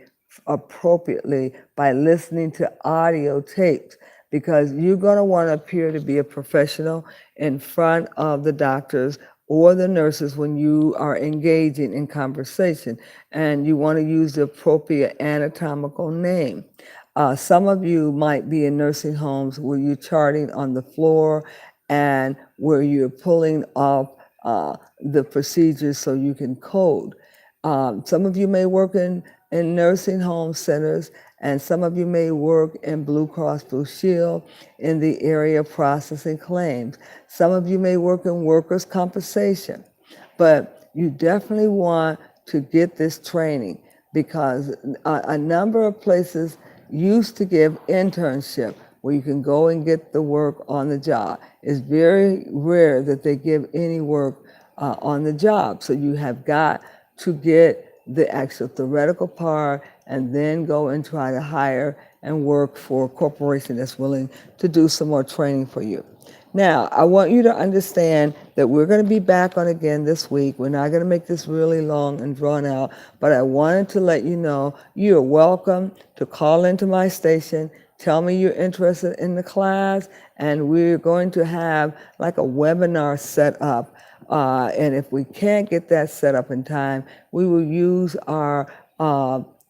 appropriately by listening to audio tapes, because you're going to want to appear to be a professional in front of the doctors or the nurses when you are engaging in conversation, and you want to use the appropriate anatomical name. Some of you might be in nursing homes where you're charting on the floor and where you're pulling off the procedures so you can code. Some of you may work in nursing home centers, and some of you may work in Blue Cross Blue Shield in the area of processing claims. Some of you may work in workers' compensation, but you definitely want to get this training because a number of places used to give internship where you can go and get the work on the job. It's very rare that they give any work on the job. So you have got to get the actual theoretical part and then go and try to hire and work for a corporation that's willing to do some more training for you. Now, I want you to understand that we're going to be back on again this week. We're not going to make this really long and drawn out, but I wanted to let you know you're welcome to call into my station, tell me you're interested in the class, and we're going to have like a webinar set up. And if we can't get that set up in time, we will use our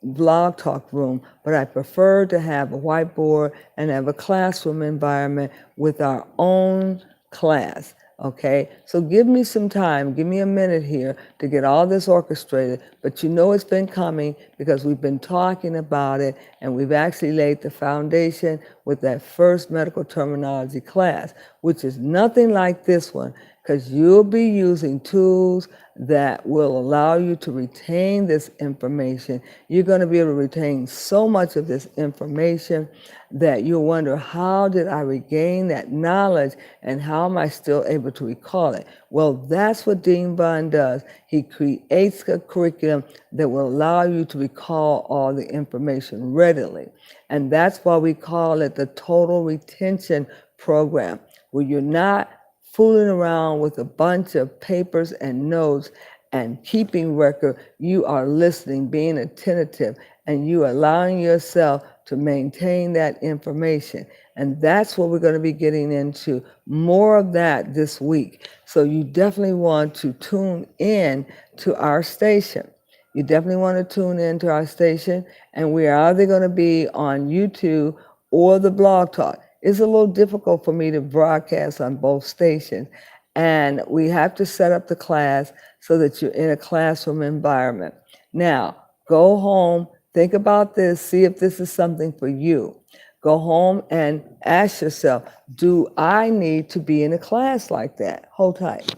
blog talk room, but I prefer to have a whiteboard and have a classroom environment with our own class. Okay, so give me some time, give me a minute here to get all this orchestrated, but you know it's been coming because we've been talking about it and we've actually laid the foundation with that first medical terminology class, which is nothing like this one, because you'll be using tools that will allow you to retain this information. You're going to be able to retain so much of this information that you'll wonder, how did I regain that knowledge and how am I still able to recall it? Well, that's what Dean Bond does. He creates a curriculum that will allow you to recall all the information readily. And that's why we call it the Total Retention Program, where you're not fooling around with a bunch of papers and notes and keeping record. You are listening, being attentive, and you allowing yourself to maintain that information. And that's what we're going to be getting into, more of that this week. So you definitely want to tune in to our station. You definitely want to tune in to our station, and we are either going to be on YouTube or the Blog Talk. It's a little difficult for me to broadcast on both stations, and we have to set up the class so that you're in a classroom environment. Now, go home, think about this, see if this is something for you. Go home and ask yourself, do I need to be in a class like that? Hold tight.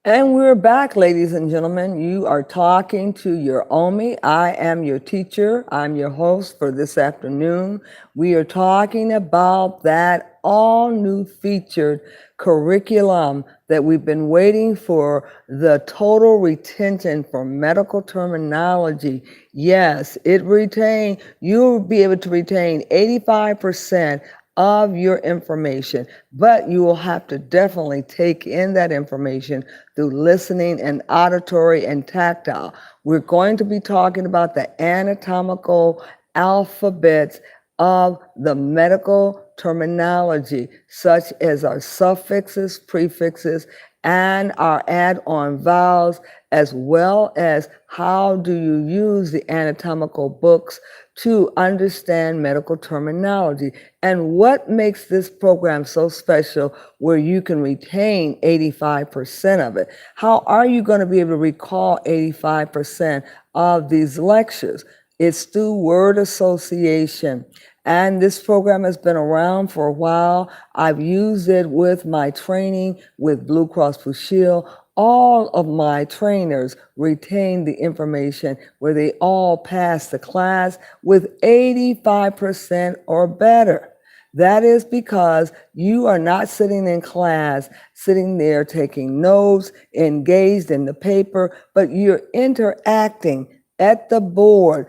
And we're back, ladies and gentlemen. You are talking to your Omi. I am your teacher. I'm your host for this afternoon. We are talking about that all new featured curriculum that we've been waiting for, the total retention for medical terminology. Yes, you'll be able to retain 85% of your information, but you will have to definitely take in that information through listening and auditory and tactile. We're going to be talking about the anatomical alphabets of the medical terminology, such as our suffixes, prefixes, and our add-on vowels, as well as how do you use the anatomical books to understand medical terminology, and what makes this program so special where you can retain 85% of it. How are you going to be able to recall 85% of these lectures? It's through word association. And this program has been around for a while. I've used it with my training with Blue Cross Blue Shield. All of my trainers retain the information where they all pass the class with 85% or better. That is because you are not sitting in class, sitting there taking notes, engaged in the paper, but you're interacting at the board,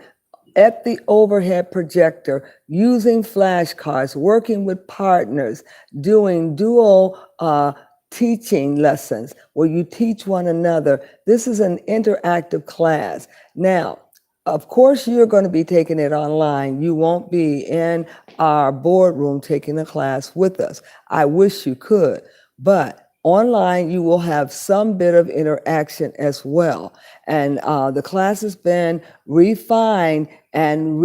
at the overhead projector, using flashcards, working with partners, doing dual teaching lessons where you teach one another. This is an interactive class. Now, of course, you're going to be taking it online. You won't be in our boardroom taking the class with us. I wish you could, but online you will have some bit of interaction as well. And the class has been refined and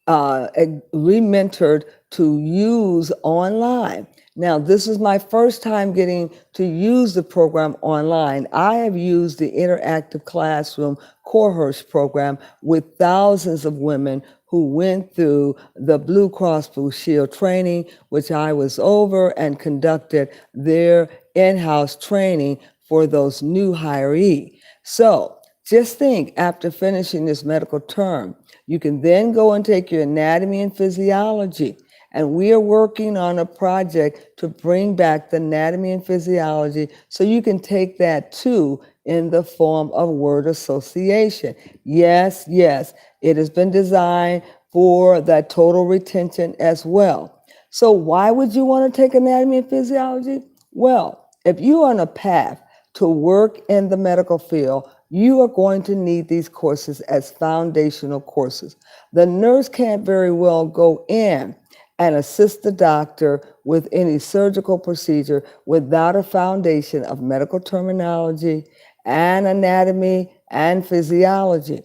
re-mentored to use online. Now, this is my first time getting to use the program online. I have used the interactive classroom cohorts program with thousands of women who went through the Blue Cross Blue Shield training, which I was over and conducted their in-house training for those new hiree. So just think, after finishing this medical term, you can then go and take your anatomy and physiology. And we are working on a project to bring back the anatomy and physiology so you can take that too in the form of word association. Yes, yes, it has been designed for that total retention as well. So why would you want to take anatomy and physiology? Well, if you're on a path to work in the medical field, you are going to need these courses as foundational courses. The nurse can't very well go in and assist the doctor with any surgical procedure without a foundation of medical terminology and anatomy and physiology.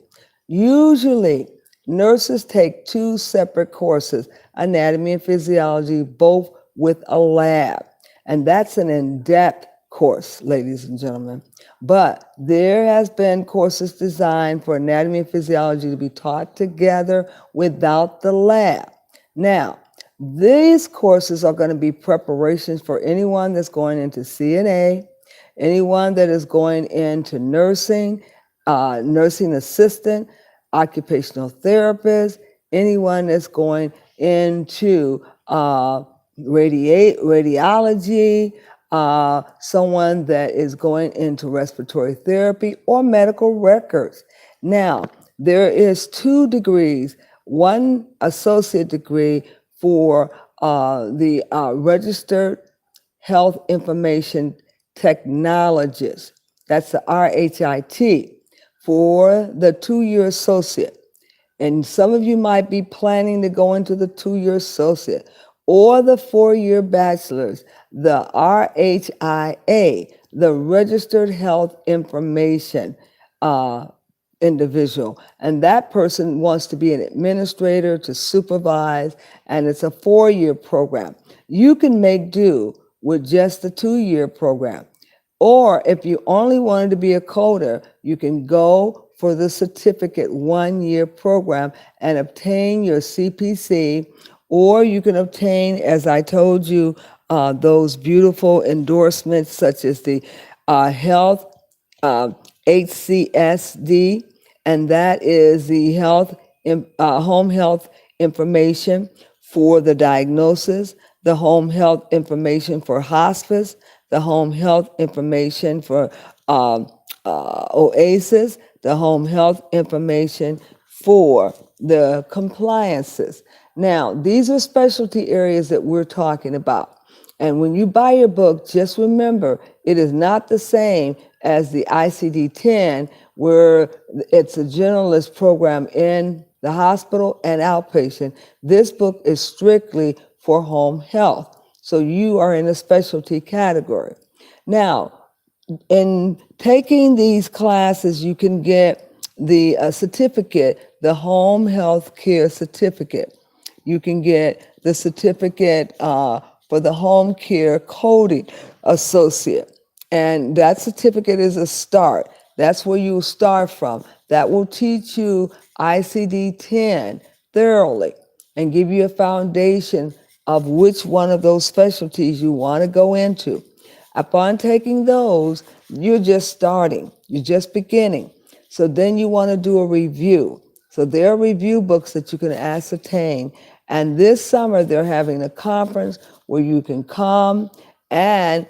Usually, nurses take two separate courses, anatomy and physiology, both with a lab. And that's an in-depth course, ladies and gentlemen. But there has been courses designed for anatomy and physiology to be taught together without the lab. Now, these courses are going to be preparations for anyone that's going into CNA, anyone that is going into nursing, nursing assistant, occupational therapist, anyone that's going into radiology, someone that is going into respiratory therapy or medical records. Now, there is 2 degrees, one associate degree for the registered health information technologist. That's the RHIT for the 2-year associate. And some of you might be planning to go into the 2-year associate or the 4-year bachelor's, the RHIA, the Registered Health Information individual. And that person wants to be an administrator, to supervise, and it's a 4-year program. You can make do with just the 2-year program. Or if you only wanted to be a coder, you can go for the certificate 1-year program and obtain your CPC, or you can obtain, as I told you, those beautiful endorsements such as the health HCSD, and that is the home health information for the diagnosis, the home health information for hospice, the home health information for OASIS, the home health information for the compliances. Now, these are specialty areas that we're talking about. And when you buy your book, just remember, it is not the same as the ICD-10, where it's a generalist program in the hospital and outpatient. This book is strictly for home health. So you are in a specialty category. Now, in taking these classes, you can get the certificate, the home health care certificate. You can get the certificate for the home care coding associate. And that certificate is a start. That's where you start from. That will teach you ICD-10 thoroughly and give you a foundation of which one of those specialties you want to go into. Upon taking those, you're just starting, you're just beginning. So then you want to do a review. So there are review books that you can ascertain. And this summer, they're having a conference where you can come and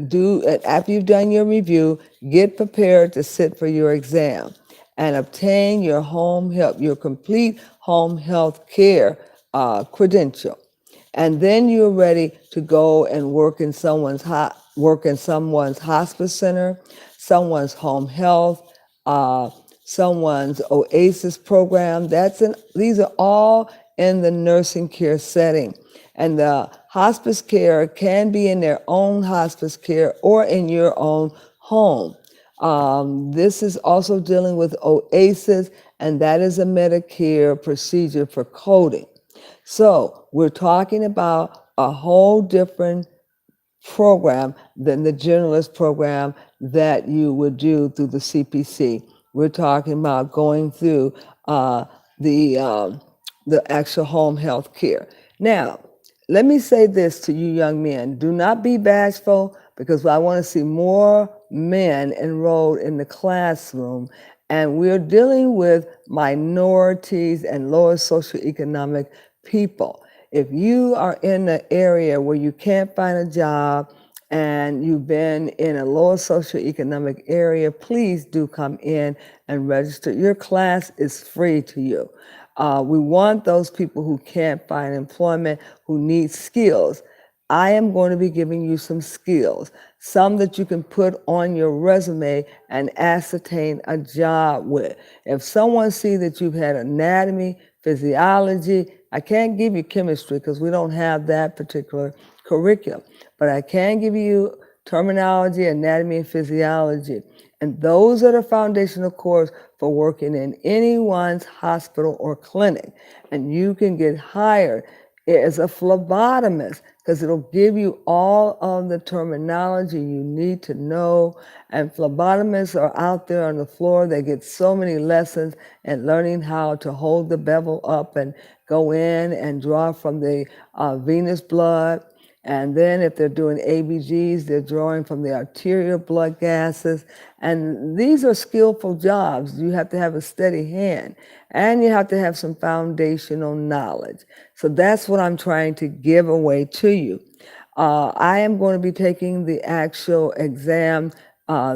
do, after you've done your review, get prepared to sit for your exam and obtain your home health, your complete home health care credential. And then you're ready to go and work in someone's hospice center, someone's home health, someone's OASIS program. These are all in the nursing care setting. And the hospice care can be in their own hospice care or in your own home. This is also dealing with OASIS and that is a Medicare procedure for coding. So we're talking about a whole different program than the generalist program that you would do through the CPC. We're talking about going through the the actual home health care. Now, let me say this to you young men. Do not be bashful, because I want to see more men enrolled in the classroom. And we're dealing with minorities and lower socioeconomic people. If you are in an area where you can't find a job and you've been in a lower socioeconomic area, please do come in and register. Your class is free to you. We want those people who can't find employment, who need skills. I am going to be giving you some skills, some that you can put on your resume and ascertain a job with. If someone sees that you've had anatomy, physiology, I can't give you chemistry because we don't have that particular curriculum, but I can give you terminology, anatomy, and physiology. And those are the foundational cores for working in anyone's hospital or clinic. And you can get hired as a phlebotomist because it'll give you all of the terminology you need to know. And phlebotomists are out there on the floor. They get so many lessons and learning how to hold the bevel up and go in and draw from the venous blood. And then if they're doing ABGs, they're drawing from the arterial blood gases. And these are skillful jobs. You have to have a steady hand and you have to have some foundational knowledge. So that's what I'm trying to give away to you. I am going to be taking the actual exam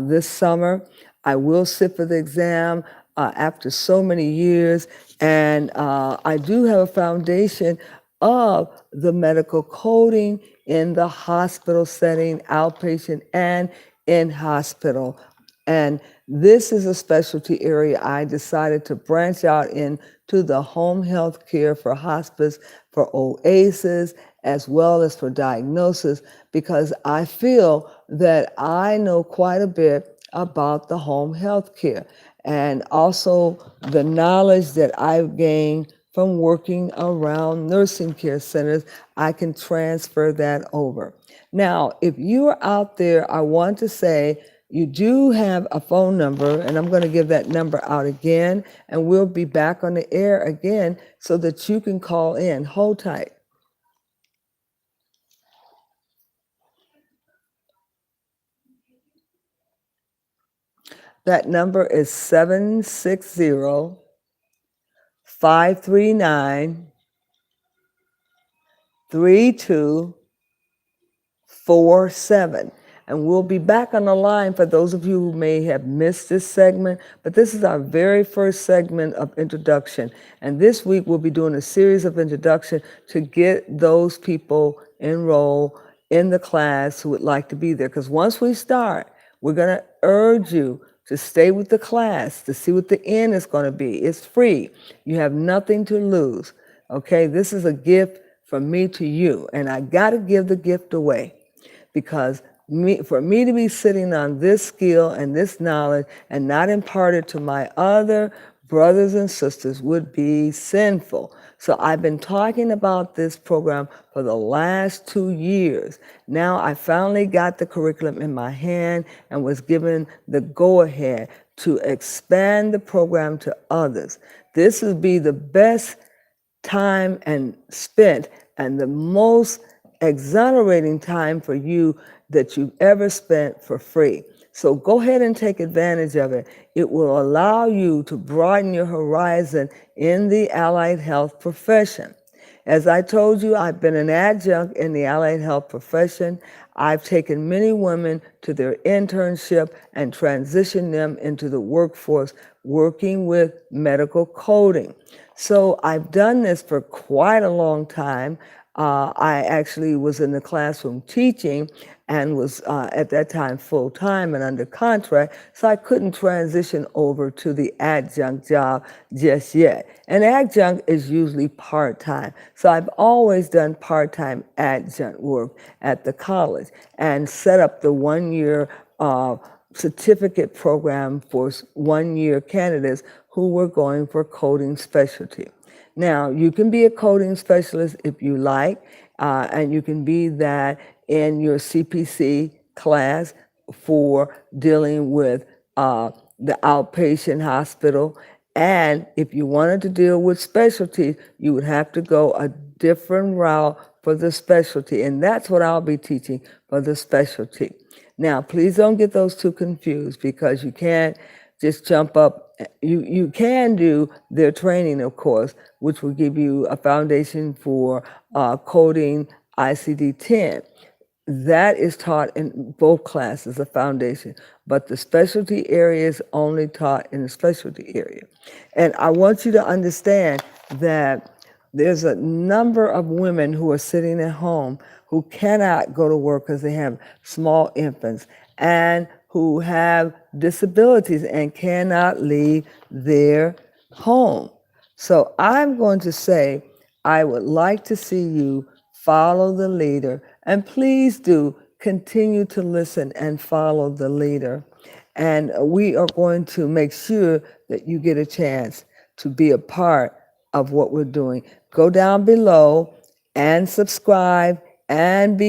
this summer. I will sit for the exam after so many years. And I do have a foundation of the medical coding in the hospital setting, outpatient and in hospital. And this is a specialty area I decided to branch out into the home health care for hospice, for OASIS, as well as for diagnosis, because I feel that I know quite a bit about the home health care and also the knowledge that I've gained from working around nursing care centers. I can transfer that over. Now, if you are out there, I want to say you do have a phone number, and I'm going to give that number out again, and we'll be back on the air again so that you can call in. Hold tight. That number is 760-539-3247. And we'll be back on the line for those of you who may have missed this segment, but this is our very first segment of introduction. And this week we'll be doing a series of introduction to get those people enrolled in the class who would like to be there. Because once we start, we're going to urge you to stay with the class, to see what the end is going to be. It's free. You have nothing to lose. Okay, this is a gift from me to you, and I got to give the gift away because for me to be sitting on this skill and this knowledge and not impart it to my other brothers and sisters would be sinful. So I've been talking about this program for the last 2 years. Now I finally got the curriculum in my hand and was given the go-ahead to expand the program to others. This would be the best time and spent and the most exonerating time for you that you've ever spent for free. So go ahead and take advantage of it. It will allow you to broaden your horizon in the allied health profession. As I told you, I've been an adjunct in the allied health profession. I've taken many women to their internship and transitioned them into the workforce working with medical coding. So I've done this for quite a long time. I actually was in the classroom teaching and was at that time full-time and under contract, so I couldn't transition over to the adjunct job just yet. And adjunct is usually part-time, so I've always done part-time adjunct work at the college and set up the one-year certificate program for one-year candidates who were going for coding specialty. Now, you can be a coding specialist if you like, and you can be that in your CPC class for dealing with the outpatient hospital. And if you wanted to deal with specialties, you would have to go a different route for the specialty. And that's what I'll be teaching for the specialty. Now, please don't get those two confused, because you can't just jump up. You can do their training, of course, which will give you a foundation for coding ICD-10. That is taught in both classes, a foundation, but the specialty area is only taught in the specialty area. And I want you to understand that there's a number of women who are sitting at home who cannot go to work because they have small infants, and who have disabilities and cannot leave their home. So I'm going to say, I would like to see you follow the leader, and please do continue to listen and follow the leader. And we are going to make sure that you get a chance to be a part of what we're doing. Go down below and subscribe and be